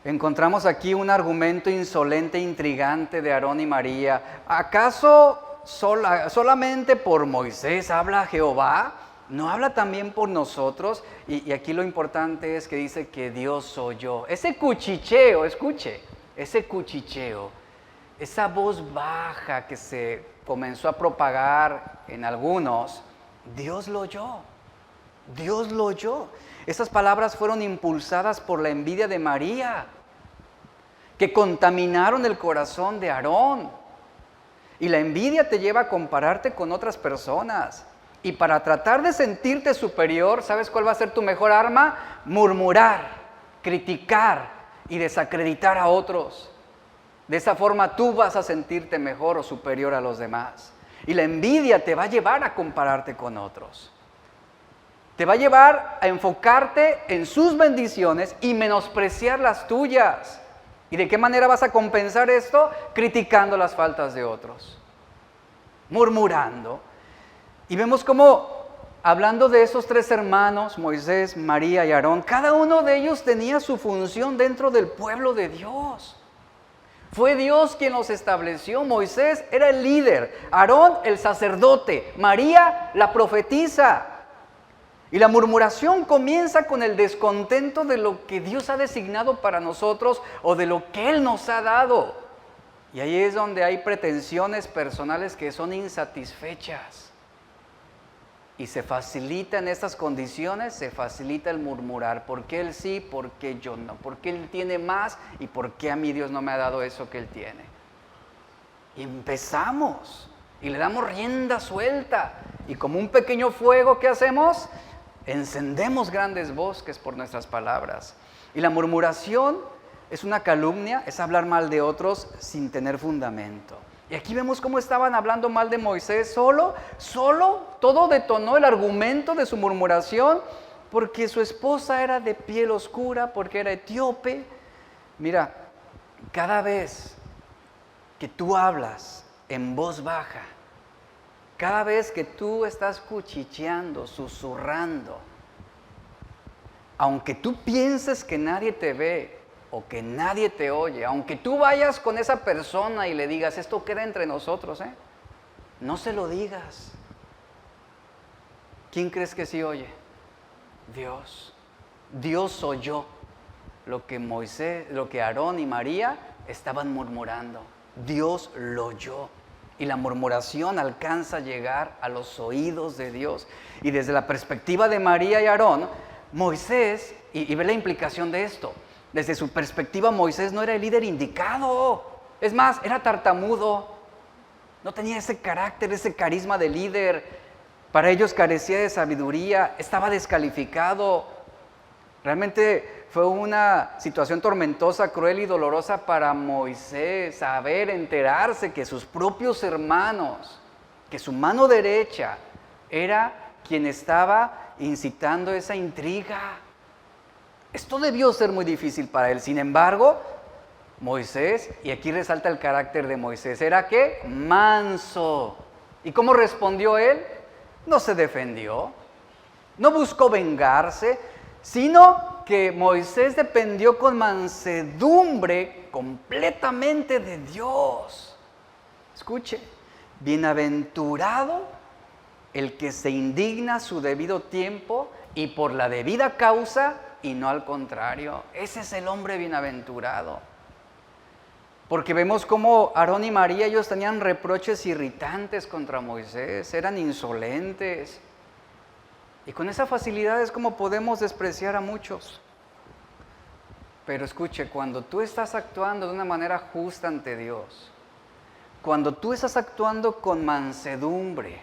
[SPEAKER 1] Encontramos aquí un argumento insolente e intrigante de Aarón y María. ¿Acaso solamente por Moisés habla Jehová? ¿No habla también por nosotros? Y aquí lo importante es que dice que Dios oyó. Ese cuchicheo, escuche, ese cuchicheo, esa voz baja que se comenzó a propagar en algunos, Dios lo oyó. Dios lo oyó. Esas palabras fueron impulsadas por la envidia de María, que contaminaron el corazón de Aarón. Y la envidia te lleva a compararte con otras personas. Y para tratar de sentirte superior, ¿sabes cuál va a ser tu mejor arma? Murmurar, criticar y desacreditar a otros. De esa forma tú vas a sentirte mejor o superior a los demás. Y la envidia te va a llevar a compararte con otros. Te va a llevar a enfocarte en sus bendiciones y menospreciar las tuyas. ¿Y de qué manera vas a compensar esto? Criticando las faltas de otros, murmurando. Y vemos cómo, hablando de esos tres hermanos, Moisés, María y Aarón, cada uno de ellos tenía su función dentro del pueblo de Dios. Fue Dios quien los estableció. Moisés era el líder, Aarón el sacerdote, María la profetisa. Y la murmuración comienza con el descontento de lo que Dios ha designado para nosotros o de lo que Él nos ha dado. Y ahí es donde hay pretensiones personales que son insatisfechas. Y se facilita en estas condiciones, se facilita el murmurar. ¿Por qué Él sí? ¿Por qué yo no? ¿Por qué Él tiene más? ¿Y por qué a mí Dios no me ha dado eso que Él tiene? Y empezamos y le damos rienda suelta. Y como un pequeño fuego, ¿qué hacemos? Encendemos grandes bosques por nuestras palabras. Y la murmuración es una calumnia, es hablar mal de otros sin tener fundamento. Y aquí vemos cómo estaban hablando mal de Moisés, solo todo detonó el argumento de su murmuración, porque su esposa era de piel oscura, porque era etíope. Mira, cada vez que tú hablas en voz baja, cada vez que tú estás cuchicheando, susurrando, aunque tú pienses que nadie te ve o que nadie te oye, aunque tú vayas con esa persona y le digas, esto queda entre nosotros, no se lo digas. ¿Quién crees que sí oye? Dios. Dios oyó lo que Aarón y María estaban murmurando. Dios lo oyó. Y la murmuración alcanza a llegar a los oídos de Dios. Y desde la perspectiva de María y Aarón, Moisés, y ve la implicación de esto, desde su perspectiva Moisés no era el líder indicado. Es más, era tartamudo. No tenía ese carácter, ese carisma de líder. Para ellos carecía de sabiduría, estaba descalificado. Realmente fue una situación tormentosa, cruel y dolorosa para Moisés, enterarse que sus propios hermanos, que su mano derecha era quien estaba incitando esa intriga. Esto debió ser muy difícil para él. Sin embargo, Moisés, y aquí resalta el carácter de Moisés, ¿era qué? Manso. ¿Y cómo respondió él? No se defendió, no buscó vengarse, sino que Moisés dependió con mansedumbre completamente de Dios. Escuche, bienaventurado el que se indigna a su debido tiempo y por la debida causa y no al contrario. Ese es el hombre bienaventurado. Porque vemos cómo Aarón y María, ellos tenían reproches irritantes contra Moisés, eran insolentes. Y con esa facilidad es como podemos despreciar a muchos. Pero escuche, cuando tú estás actuando de una manera justa ante Dios, cuando tú estás actuando con mansedumbre,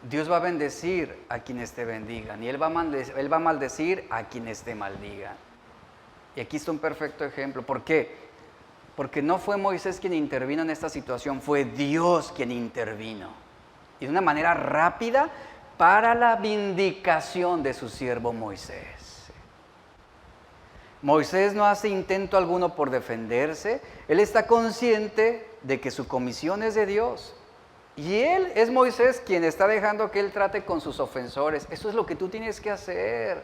[SPEAKER 1] Dios va a bendecir a quienes te bendigan y Él va a maldecir a quienes te maldigan. Y aquí está un perfecto ejemplo. ¿Por qué? Porque no fue Moisés quien intervino en esta situación, fue Dios quien intervino. Y de una manera rápida para la vindicación de su siervo Moisés. Moisés no hace intento alguno por defenderse, él está consciente de que su comisión es de Dios. Y él es Moisés quien está dejando que él trate con sus ofensores. Eso es lo que tú tienes que hacer.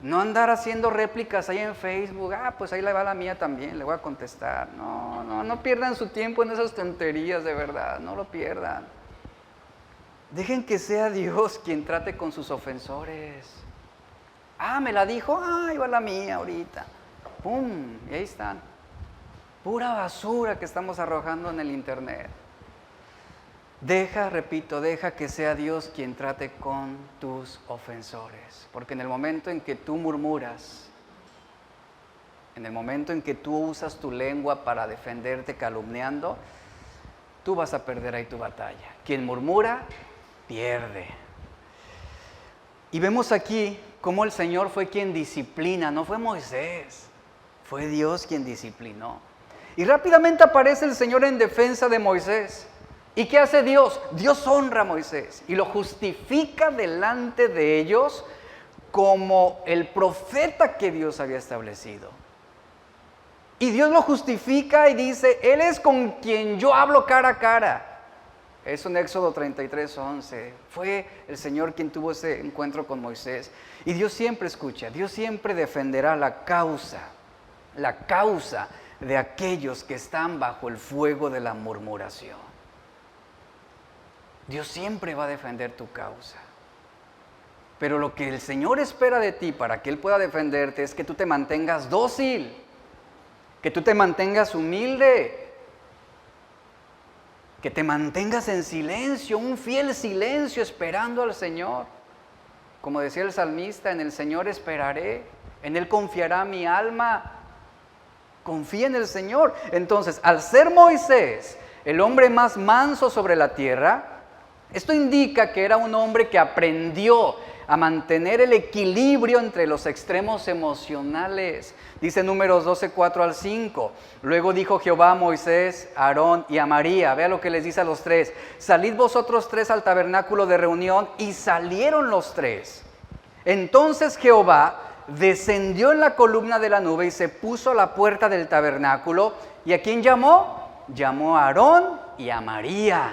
[SPEAKER 1] No andar haciendo réplicas ahí en Facebook, pues ahí le va la mía también, le voy a contestar. No pierdan su tiempo en esas tonterías, de verdad, no lo pierdan. Dejen que sea Dios quien trate con sus ofensores. Me la dijo, ahí va la mía ahorita. ¡Pum! Y ahí están. Pura basura que estamos arrojando en el internet. Deja que sea Dios quien trate con tus ofensores. Porque en el momento en que tú murmuras, en el momento en que tú usas tu lengua para defenderte calumniando, tú vas a perder ahí tu batalla. Quien murmura, pierde. Y vemos aquí cómo el Señor fue quien disciplina, no fue Moisés, fue Dios quien disciplinó. Y rápidamente aparece el Señor en defensa de Moisés. ¿Y qué hace Dios? Dios honra a Moisés y lo justifica delante de ellos como el profeta que Dios había establecido. Y Dios lo justifica y dice, Él es con quien yo hablo cara a cara. Eso en Éxodo 33:11. Fue el Señor quien tuvo ese encuentro con Moisés. Y Dios siempre escucha, Dios siempre defenderá la causa de aquellos que están bajo el fuego de la murmuración. Dios siempre va a defender tu causa. Pero lo que el Señor espera de ti para que Él pueda defenderte es que tú te mantengas dócil, que tú te mantengas humilde, que te mantengas en silencio, un fiel silencio esperando al Señor. Como decía el salmista, en el Señor esperaré, en Él confiará mi alma. Confía en el Señor. Entonces, al ser Moisés el hombre más manso sobre la tierra, Esto indica que era un hombre que aprendió a mantener el equilibrio entre los extremos emocionales. Dice Números 12, 4 al 5. Luego dijo Jehová a Moisés, a Aarón y a María. Vea lo que les dice a los tres. Salid vosotros tres al tabernáculo de reunión. Y salieron los tres. Entonces Jehová descendió en la columna de la nube y se puso a la puerta del tabernáculo. ¿Y a quién llamó? Llamó a Aarón y a María.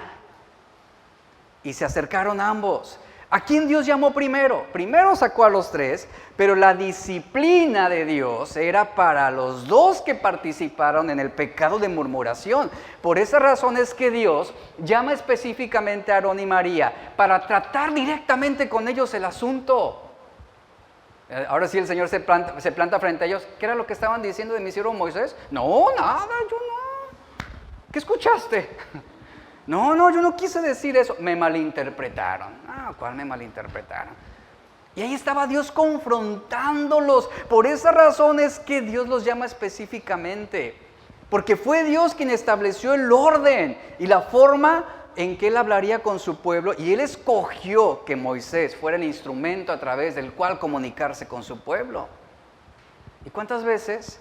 [SPEAKER 1] Y se acercaron ambos. ¿A quién Dios llamó primero? Primero sacó a los tres, pero la disciplina de Dios era para los dos que participaron en el pecado de murmuración. Por esa razón es que Dios llama específicamente a Aarón y María para tratar directamente con ellos el asunto. Ahora sí el Señor se planta frente a ellos. ¿Qué era lo que estaban diciendo de mi siervo Moisés? No, nada, yo no. ¿Qué escuchaste? No, yo no quise decir eso. Me malinterpretaron. ¿Cuál me malinterpretaron? Y ahí estaba Dios confrontándolos. Por esa razón es que Dios los llama específicamente. Porque fue Dios quien estableció el orden y la forma en que Él hablaría con su pueblo. Y Él escogió que Moisés fuera el instrumento a través del cual comunicarse con su pueblo. ¿Y cuántas veces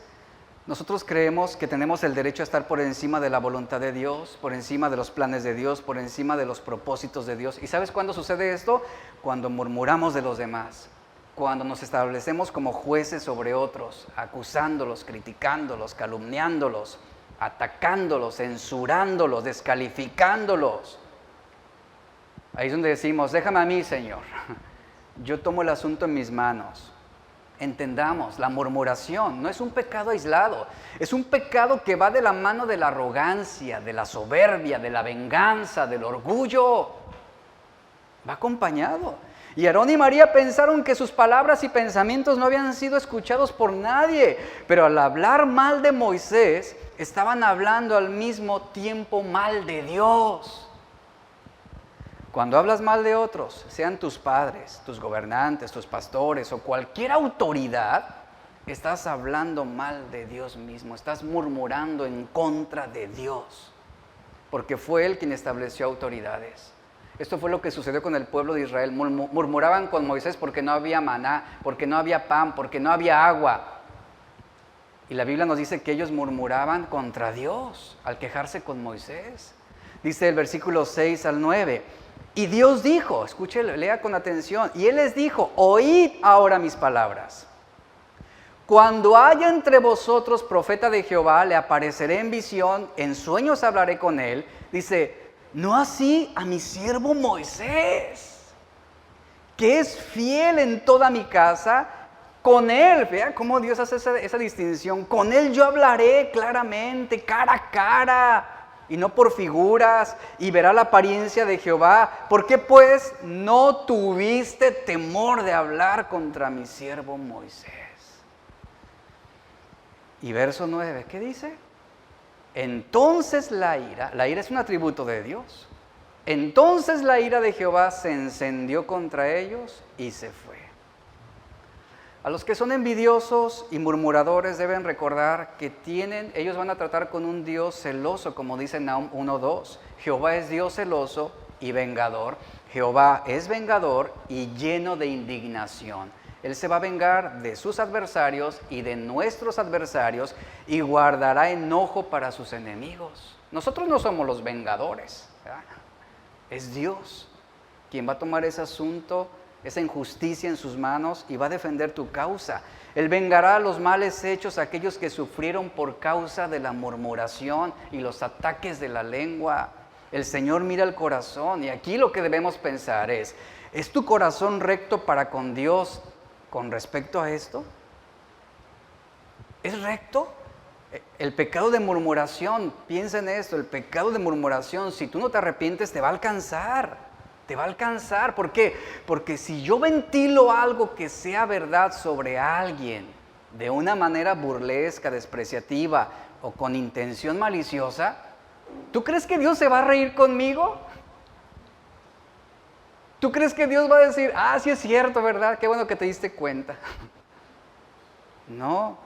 [SPEAKER 1] nosotros creemos que tenemos el derecho a estar por encima de la voluntad de Dios, por encima de los planes de Dios, por encima de los propósitos de Dios? ¿Y sabes cuándo sucede esto? Cuando murmuramos de los demás, cuando nos establecemos como jueces sobre otros, acusándolos, criticándolos, calumniándolos, atacándolos, censurándolos, descalificándolos. Ahí es donde decimos, déjame a mí, Señor, yo tomo el asunto en mis manos. Entendamos, la murmuración no es un pecado aislado, es un pecado que va de la mano de la arrogancia, de la soberbia, de la venganza, del orgullo. Va acompañado. Y Aarón y María pensaron que sus palabras y pensamientos no habían sido escuchados por nadie, pero al hablar mal de Moisés, estaban hablando al mismo tiempo mal de Dios. Cuando hablas mal de otros, sean tus padres, tus gobernantes, tus pastores o cualquier autoridad, estás hablando mal de Dios mismo, estás murmurando en contra de Dios, porque fue Él quien estableció autoridades. Esto fue lo que sucedió con el pueblo de Israel. Murmuraban con Moisés porque no había maná, porque no había pan, porque no había agua. Y la Biblia nos dice que ellos murmuraban contra Dios al quejarse con Moisés. Dice el versículo 6 al 9. Y Dios dijo, escuche, lea con atención, y Él les dijo, oíd ahora mis palabras. Cuando haya entre vosotros profeta de Jehová, le apareceré en visión, en sueños hablaré con él. Dice, no así a mi siervo Moisés, que es fiel en toda mi casa. Con él, vea cómo Dios hace esa distinción, con él yo hablaré claramente, cara a cara, y no por figuras, y verá la apariencia de Jehová. ¿Por qué pues no tuviste temor de hablar contra mi siervo Moisés? Y verso 9, ¿qué dice? Entonces la ira es un atributo de Dios. Entonces la ira de Jehová se encendió contra ellos y se fue. A los que son envidiosos y murmuradores deben recordar que ellos van a tratar con un Dios celoso, como dice Nahum 1:2. Jehová es Dios celoso y vengador. Jehová es vengador y lleno de indignación. Él se va a vengar de sus adversarios y de nuestros adversarios y guardará enojo para sus enemigos. Nosotros no somos los vengadores, ¿verdad? Es Dios quien va a tomar ese asunto, esa injusticia en sus manos y va a defender tu causa. Él vengará los males hechos a aquellos que sufrieron por causa de la murmuración y los ataques de la lengua. El Señor mira el corazón y aquí lo que debemos pensar ¿es tu corazón recto para con Dios con respecto a esto? ¿Es recto? El pecado de murmuración, piensa en esto, el pecado de murmuración, si tú no te arrepientes, te va a alcanzar. Te va a alcanzar. ¿Por qué? Porque si yo ventilo algo que sea verdad sobre alguien de una manera burlesca, despreciativa o con intención maliciosa, ¿tú crees que Dios se va a reír conmigo? ¿Tú crees que Dios va a decir, sí es cierto, ¿verdad? Qué bueno que te diste cuenta? No,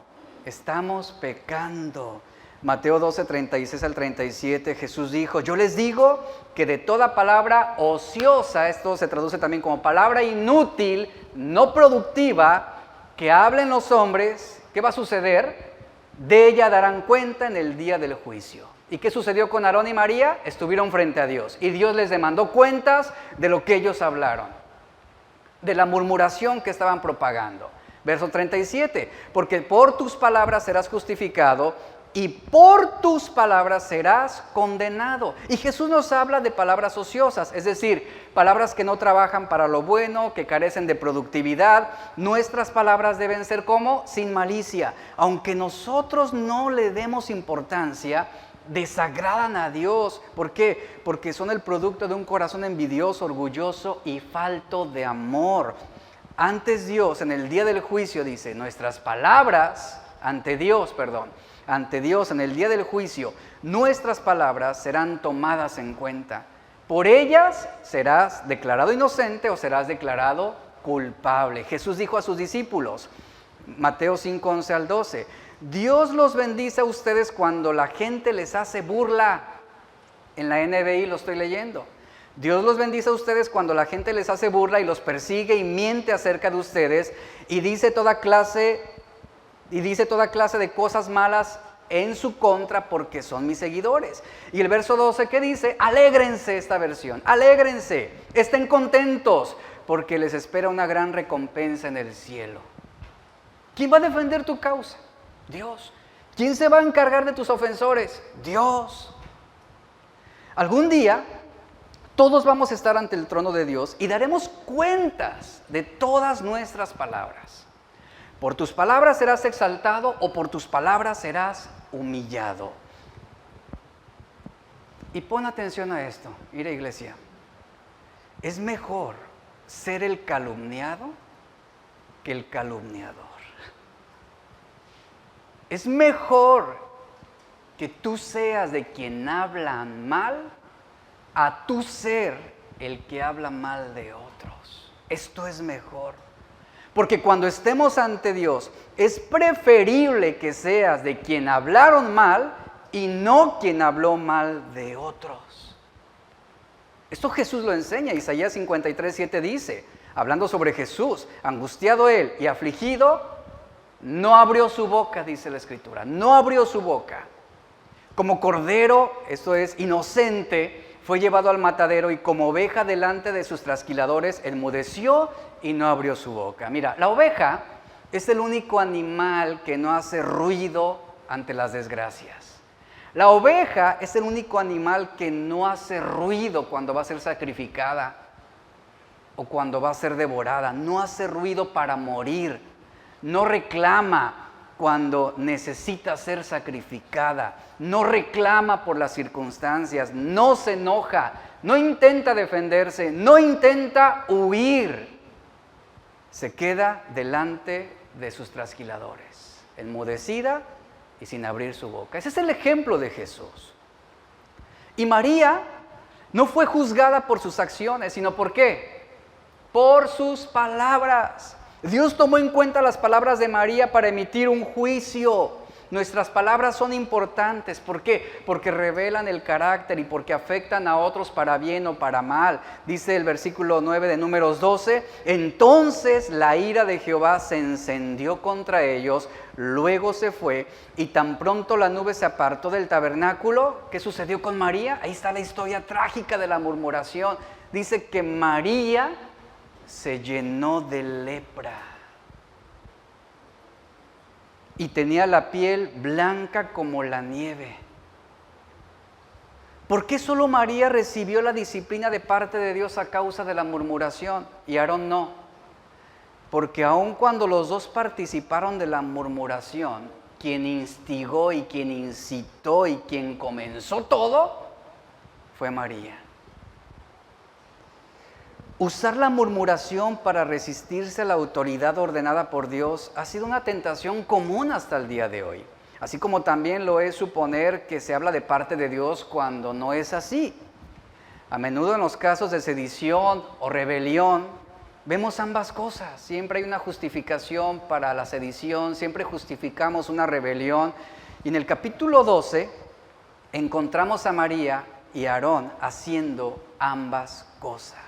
[SPEAKER 1] estamos pecando. Mateo 12, 36 al 37, Jesús dijo, yo les digo que de toda palabra ociosa, esto se traduce también como palabra inútil, no productiva, que hablen los hombres, ¿qué va a suceder? De ella darán cuenta en el día del juicio. ¿Y qué sucedió con Aarón y María? Estuvieron frente a Dios y Dios les demandó cuentas de lo que ellos hablaron, de la murmuración que estaban propagando. Verso 37, porque por tus palabras serás justificado y por tus palabras serás condenado. Y Jesús nos habla de palabras ociosas, es decir, palabras que no trabajan para lo bueno, que carecen de productividad. Nuestras palabras deben ser como sin malicia. Aunque nosotros no le demos importancia, desagradan a Dios. ¿Por qué? Porque son el producto de un corazón envidioso, orgulloso y falto de amor. Antes Dios, en el día del juicio, dice, nuestras palabras, ante Dios en el día del juicio, nuestras palabras serán tomadas en cuenta. Por ellas serás declarado inocente o serás declarado culpable. Jesús dijo a sus discípulos, Mateo 5, 11 al 12, Dios los bendice a ustedes cuando la gente les hace burla. En la NBI lo estoy leyendo. Dios los bendice a ustedes cuando la gente les hace burla y los persigue y miente acerca de ustedes y dice toda clase de cosas malas en su contra porque son mis seguidores. Y el verso 12, ¿qué dice? Alégrense, esta versión, alégrense, estén contentos porque les espera una gran recompensa en el cielo. ¿Quién va a defender tu causa? Dios. ¿Quién se va a encargar de tus ofensores? Dios. Algún día todos vamos a estar ante el trono de Dios y daremos cuentas de todas nuestras palabras. Por tus palabras serás exaltado o por tus palabras serás humillado. Y pon atención a esto, mira iglesia, es mejor ser el calumniado que el calumniador. Es mejor que tú seas de quien hablan mal a tú ser el que habla mal de otros. Esto es mejor. Porque cuando estemos ante Dios, es preferible que seas de quien hablaron mal y no quien habló mal de otros. Esto Jesús lo enseña. Isaías 53, 7 dice, hablando sobre Jesús, angustiado él y afligido, no abrió su boca, dice la Escritura, no abrió su boca. Como cordero, esto es inocente, fue llevado al matadero y como oveja delante de sus trasquiladores, enmudeció y no abrió su boca. Mira, la oveja es el único animal que no hace ruido ante las desgracias. La oveja es el único animal que no hace ruido cuando va a ser sacrificada o cuando va a ser devorada. No hace ruido para morir. No reclama cuando necesita ser sacrificada, no reclama por las circunstancias, no se enoja, no intenta defenderse, no intenta huir. Se queda delante de sus trasquiladores, enmudecida y sin abrir su boca. Ese es el ejemplo de Jesús. Y María no fue juzgada por sus acciones, sino ¿por qué? Por sus palabras. Dios tomó en cuenta las palabras de María para emitir un juicio. Nuestras palabras son importantes. ¿Por qué? Porque revelan el carácter y porque afectan a otros para bien o para mal. Dice el versículo 9 de Números 12, entonces la ira de Jehová se encendió contra ellos, luego se fue y tan pronto la nube se apartó del tabernáculo. ¿Qué sucedió con María? Ahí está la historia trágica de la murmuración. Dice que María se llenó de lepra y tenía la piel blanca como la nieve. ¿Por qué solo María recibió la disciplina de parte de Dios a causa de la murmuración y Aarón no? Porque aun cuando los dos participaron de la murmuración, quien instigó y quien incitó y quien comenzó todo fue María. Usar la murmuración para resistirse a la autoridad ordenada por Dios ha sido una tentación común hasta el día de hoy. Así como también lo es suponer que se habla de parte de Dios cuando no es así. A menudo en los casos de sedición o rebelión, vemos ambas cosas. Siempre hay una justificación para la sedición, siempre justificamos una rebelión. Y en el capítulo 12 encontramos a María y a Aarón haciendo ambas cosas.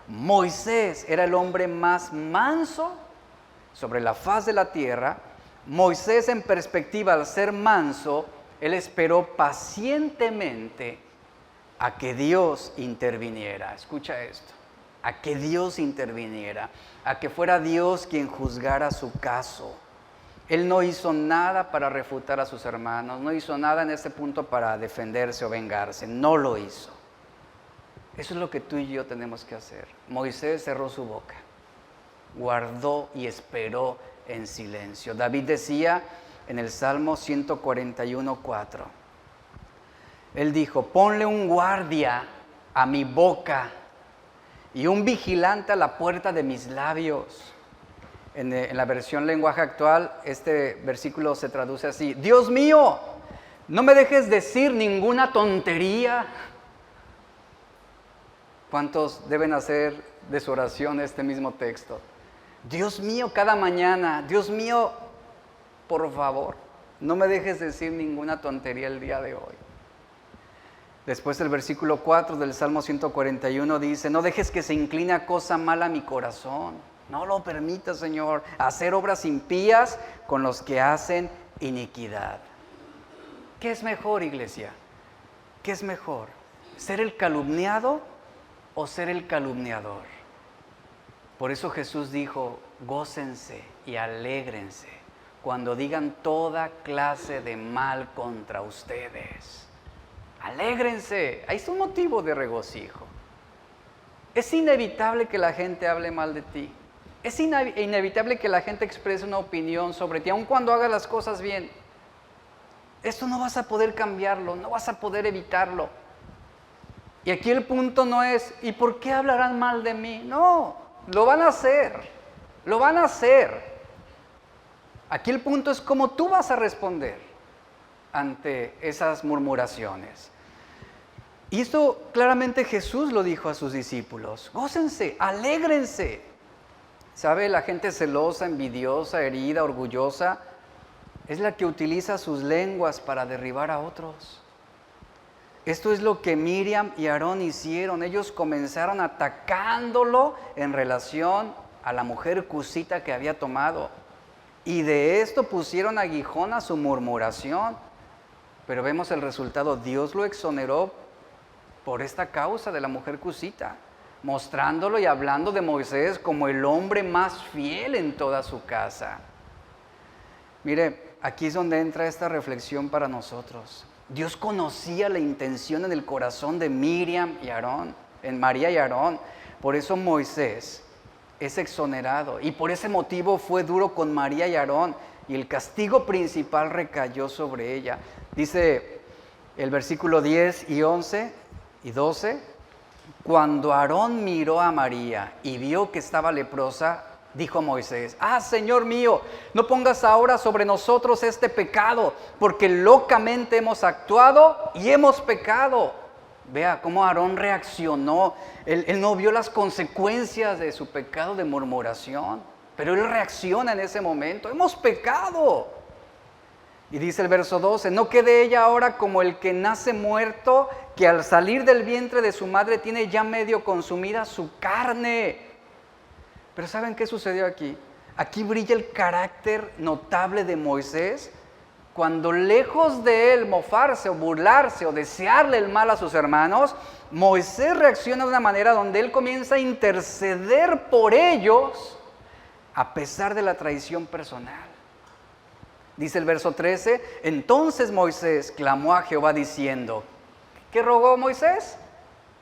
[SPEAKER 1] Moisés era el hombre más manso sobre la faz de la tierra. Moisés, en perspectiva, al ser manso, él esperó pacientemente a que Dios interviniera. Escucha esto, a que Dios interviniera, a que fuera Dios quien juzgara su caso. Él no hizo nada para refutar a sus hermanos, no hizo nada en este punto para defenderse o vengarse, no lo hizo. Eso es lo que tú y yo tenemos que hacer. Moisés cerró su boca, guardó y esperó en silencio. David decía en el Salmo 141:4, él dijo: ponle un guardia a mi boca y un vigilante a la puerta de mis labios. En la versión lenguaje actual, este versículo se traduce así: Dios mío, no me dejes decir ninguna tontería. ¿Cuántos deben hacer de su oración este mismo texto? Dios mío, cada mañana, Dios mío, por favor, no me dejes decir ninguna tontería el día de hoy. Después el versículo 4 del Salmo 141 dice: no dejes que se incline a cosa mala mi corazón. No lo permitas, Señor, hacer obras impías con los que hacen iniquidad. ¿Qué es mejor, iglesia? ¿Qué es mejor? ¿Ser el calumniado o ser el calumniador? Por eso Jesús dijo: gócense y alégrense cuando digan toda clase de mal contra ustedes. Alégrense, ahí es un motivo de regocijo. Es inevitable que la gente hable mal de ti. Es inevitable que la gente exprese una opinión sobre ti, aun cuando hagas las cosas bien. Esto no vas a poder cambiarlo, no vas a poder evitarlo. Y aquí el punto no es: ¿y por qué hablarán mal de mí? No, lo van a hacer, lo van a hacer. Aquí el punto es cómo tú vas a responder ante esas murmuraciones. Y esto claramente Jesús lo dijo a sus discípulos: gócense, alégrense. ¿Sabe? La gente celosa, envidiosa, herida, orgullosa, es la que utiliza sus lenguas para derribar a otros. Esto es lo que Miriam y Aarón hicieron. Ellos comenzaron atacándolo en relación a la mujer cusita que había tomado. Y de esto pusieron aguijón a su murmuración. Pero vemos el resultado: Dios lo exoneró por esta causa de la mujer cusita, mostrándolo y hablando de Moisés como el hombre más fiel en toda su casa. Mire, aquí es donde entra esta reflexión para nosotros. Dios conocía la intención en el corazón de Miriam y Aarón, en María y Aarón. Por eso Moisés es exonerado y por ese motivo fue duro con María y Aarón, y el castigo principal recayó sobre ella. Dice el versículo 10 y 11 y 12: cuando Aarón miró a María y vio que estaba leprosa, dijo a Moisés: Señor mío, no pongas ahora sobre nosotros este pecado, porque locamente hemos actuado y hemos pecado. Vea cómo Aarón reaccionó. Él no vio las consecuencias de su pecado de murmuración, pero él reacciona en ese momento: hemos pecado. Y dice el verso 12: no quede ella ahora como el que nace muerto, que al salir del vientre de su madre tiene ya medio consumida su carne. Pero ¿saben qué sucedió aquí? Aquí brilla el carácter notable de Moisés, cuando lejos de él mofarse o burlarse o desearle el mal a sus hermanos, Moisés reacciona de una manera donde él comienza a interceder por ellos a pesar de la traición personal. Dice el verso 13: entonces Moisés clamó a Jehová diciendo, ¿qué rogó Moisés?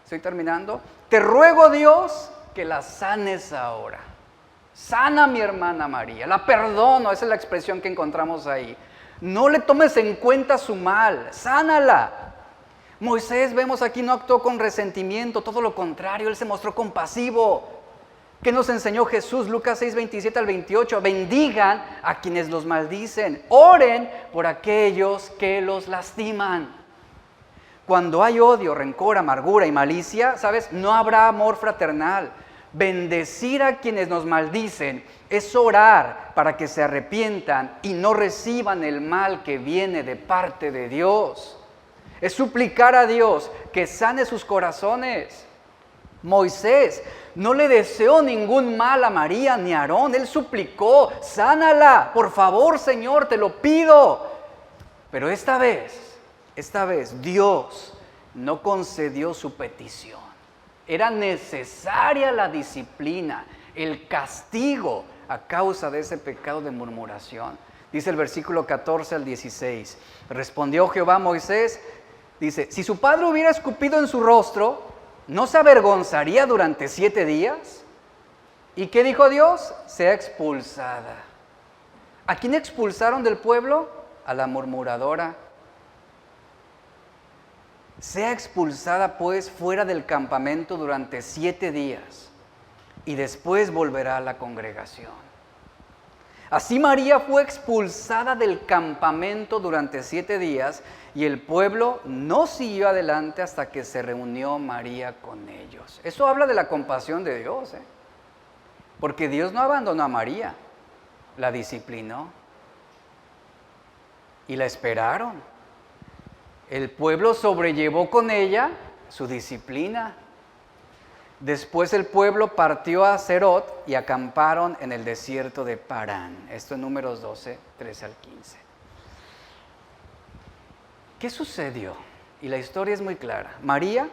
[SPEAKER 1] Estoy terminando. Te ruego, Dios, que la sanes ahora. Sana a mi hermana María, la perdono, esa es la expresión que encontramos ahí. No le tomes en cuenta su mal, sánala. Moisés, vemos aquí, no actuó con resentimiento, todo lo contrario, él se mostró compasivo. ¿Qué nos enseñó Jesús? Lucas 6, 27 al 28. Bendigan a quienes los maldicen. Oren por aquellos que los lastiman. Cuando hay odio, rencor, amargura y malicia, ¿sabes? No habrá amor fraternal. Bendecir a quienes nos maldicen es orar para que se arrepientan y no reciban el mal que viene de parte de Dios. Es suplicar a Dios que sane sus corazones. Moisés no le deseó ningún mal a María ni a Aarón. Él suplicó, sánala, por favor, Señor, te lo pido. Pero esta vez Dios no concedió su petición. Era necesaria la disciplina, el castigo a causa de ese pecado de murmuración. Dice el versículo 14 al 16. Respondió Jehová a Moisés, dice, si su padre hubiera escupido en su rostro, ¿no se avergonzaría durante 7 días? ¿Y qué dijo Dios? Sea expulsada. ¿A quién expulsaron del pueblo? A la murmuradora. Sea expulsada pues fuera del campamento durante 7 días y después volverá a la congregación. Así María fue expulsada del campamento durante 7 días y el pueblo no siguió adelante hasta que se reunió María con ellos. Eso habla de la compasión de Dios, porque Dios no abandonó a María, la disciplinó y la esperaron. El pueblo sobrellevó con ella su disciplina. Después el pueblo partió a Serot y acamparon en el desierto de Parán. Esto en Números 12, 13 al 15. ¿Qué sucedió? Y la historia es muy clara. María,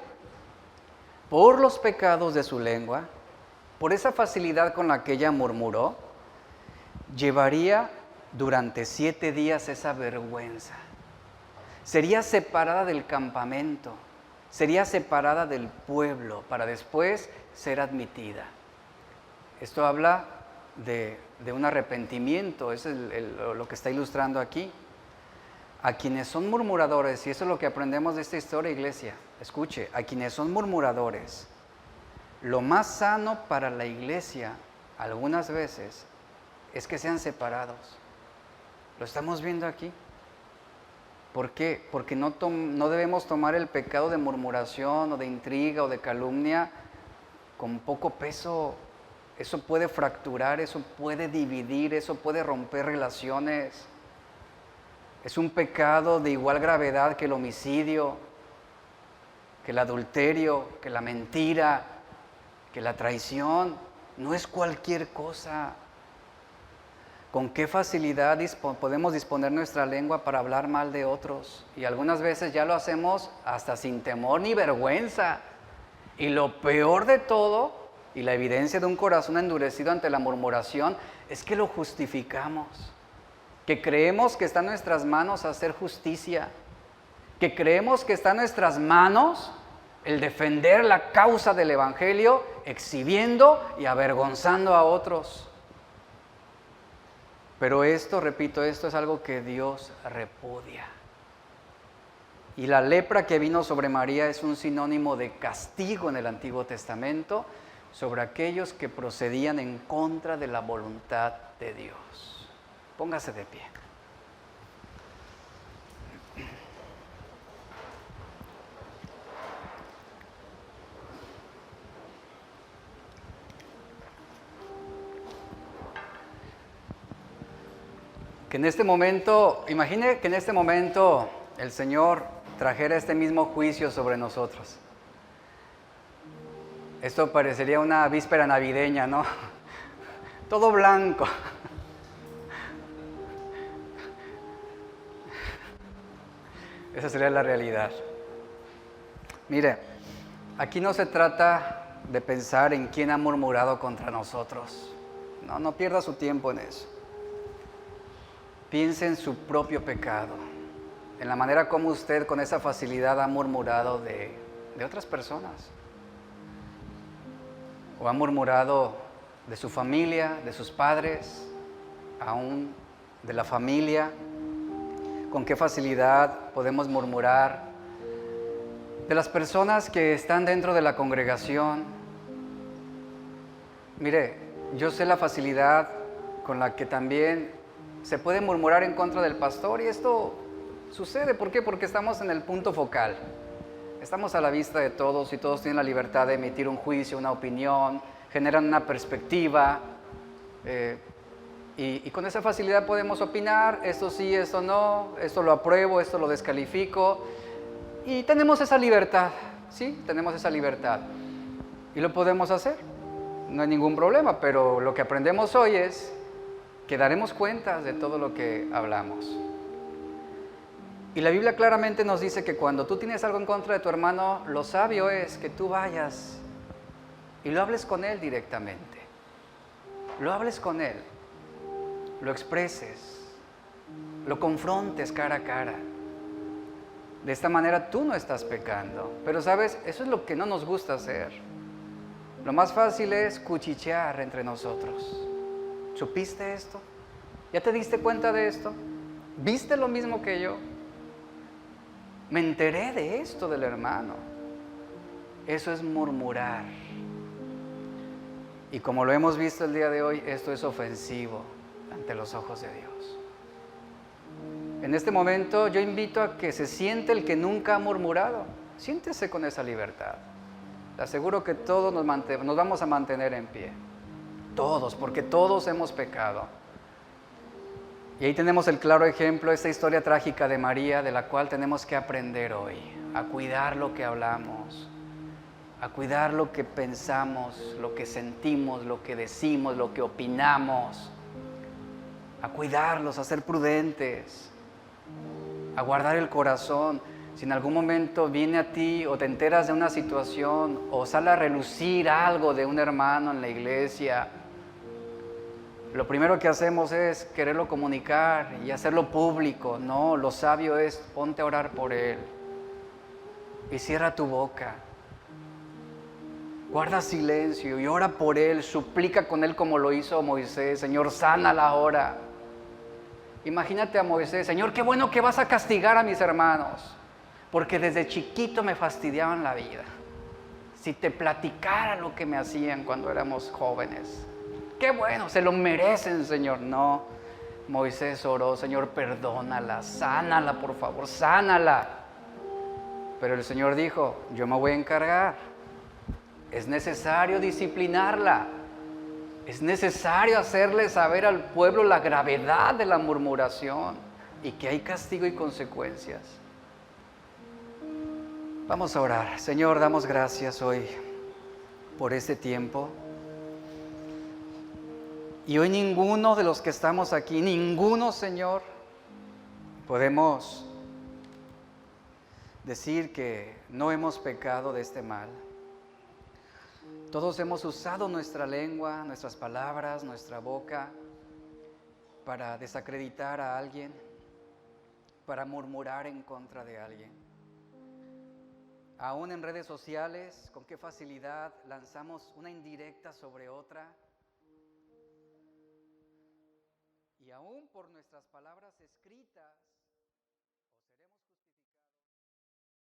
[SPEAKER 1] por los pecados de su lengua, por esa facilidad con la que ella murmuró, llevaría durante 7 días esa vergüenza. Sería separada del campamento, sería separada del pueblo para después ser admitida. Esto habla de un arrepentimiento, eso es lo que está ilustrando aquí. A quienes son murmuradores, y eso es lo que aprendemos de esta historia, iglesia, escuche, a quienes son murmuradores, lo más sano para la iglesia algunas veces es que sean separados. Lo estamos viendo aquí. ¿Por qué? Porque no debemos tomar el pecado de murmuración o de intriga o de calumnia con poco peso. Eso puede fracturar, eso puede dividir, eso puede romper relaciones. Es un pecado de igual gravedad que el homicidio, que el adulterio, que la mentira, que la traición. No es cualquier cosa. Con qué facilidad podemos disponer nuestra lengua para hablar mal de otros. Y algunas veces ya lo hacemos hasta sin temor ni vergüenza. Y lo peor de todo, y la evidencia de un corazón endurecido ante la murmuración, es que lo justificamos. Que creemos que está en nuestras manos hacer justicia. Que creemos que está en nuestras manos el defender la causa del Evangelio, exhibiendo y avergonzando a otros. Pero esto, repito, esto es algo que Dios repudia. Y la lepra que vino sobre María es un sinónimo de castigo en el Antiguo Testamento sobre aquellos que procedían en contra de la voluntad de Dios. Póngase de pie. Que en este momento, imagine que en este momento el Señor trajera este mismo juicio sobre nosotros. Esto parecería una víspera navideña, ¿no? Todo blanco. Esa sería la realidad. Mire, aquí no se trata de pensar en quién ha murmurado contra nosotros. No pierda su tiempo en eso. Piense en su propio pecado, en la manera como usted con esa facilidad ha murmurado de otras personas. O ha murmurado de su familia, de sus padres, aún de la familia. Con qué facilidad podemos murmurar de las personas que están dentro de la congregación. Mire, yo sé la facilidad con la que también se puede murmurar en contra del pastor, y esto sucede. ¿Por qué? Porque estamos en el punto focal. Estamos a la vista de todos y todos tienen la libertad de emitir un juicio, una opinión, generan una perspectiva, y con esa facilidad podemos opinar, esto sí, esto no, esto lo apruebo, esto lo descalifico, y tenemos esa libertad, ¿sí? Tenemos esa libertad, y lo podemos hacer, no hay ningún problema, pero lo que aprendemos hoy es que daremos cuentas de todo lo que hablamos. Y la Biblia claramente nos dice que cuando tú tienes algo en contra de tu hermano, lo sabio es que tú vayas y lo hables con él directamente. Lo hables con él, lo expreses, lo confrontes cara a cara. De esta manera tú no estás pecando. Pero sabes, eso es lo que no nos gusta hacer. Lo más fácil es cuchichear entre nosotros. ¿Supiste esto? ¿Ya te diste cuenta de esto? ¿Viste lo mismo que yo? Me enteré de esto del hermano. Eso es murmurar. Y como lo hemos visto el día de hoy, esto es ofensivo ante los ojos de Dios. En este momento yo invito a que se siente el que nunca ha murmurado. Siéntese con esa libertad. Te aseguro que todos nos vamos a mantener en pie. Todos, porque todos hemos pecado. Y ahí tenemos el claro ejemplo, esta historia trágica de María, de la cual tenemos que aprender hoy, a cuidar lo que hablamos, a cuidar lo que pensamos, lo que sentimos, lo que decimos, lo que opinamos, a cuidarlos, a ser prudentes, a guardar el corazón. Si en algún momento viene a ti o te enteras de una situación o sale a relucir algo de un hermano en la iglesia, lo primero que hacemos es quererlo comunicar y hacerlo público. No, lo sabio es ponte a orar por él y cierra tu boca. Guarda silencio y ora por él, suplica con él como lo hizo Moisés. Señor, sánala ahora. Imagínate a Moisés, Señor, qué bueno que vas a castigar a mis hermanos, porque desde chiquito me fastidiaban la vida. Si te platicara lo que me hacían cuando éramos jóvenes. Qué bueno, se lo merecen, Señor. No, Moisés oró, Señor, perdónala, sánala, por favor, sánala. Pero el Señor dijo, yo me voy a encargar. Es necesario disciplinarla. Es necesario hacerle saber al pueblo la gravedad de la murmuración y que hay castigo y consecuencias. Vamos a orar. Señor, damos gracias hoy por este tiempo. Y hoy ninguno de los que estamos aquí, ninguno, Señor, podemos decir que no hemos pecado de este mal. Todos hemos usado nuestra lengua, nuestras palabras, nuestra boca para desacreditar a alguien, para murmurar en contra de alguien. Aún en redes sociales, con qué facilidad lanzamos una indirecta sobre otra. Y aún por nuestras palabras escritas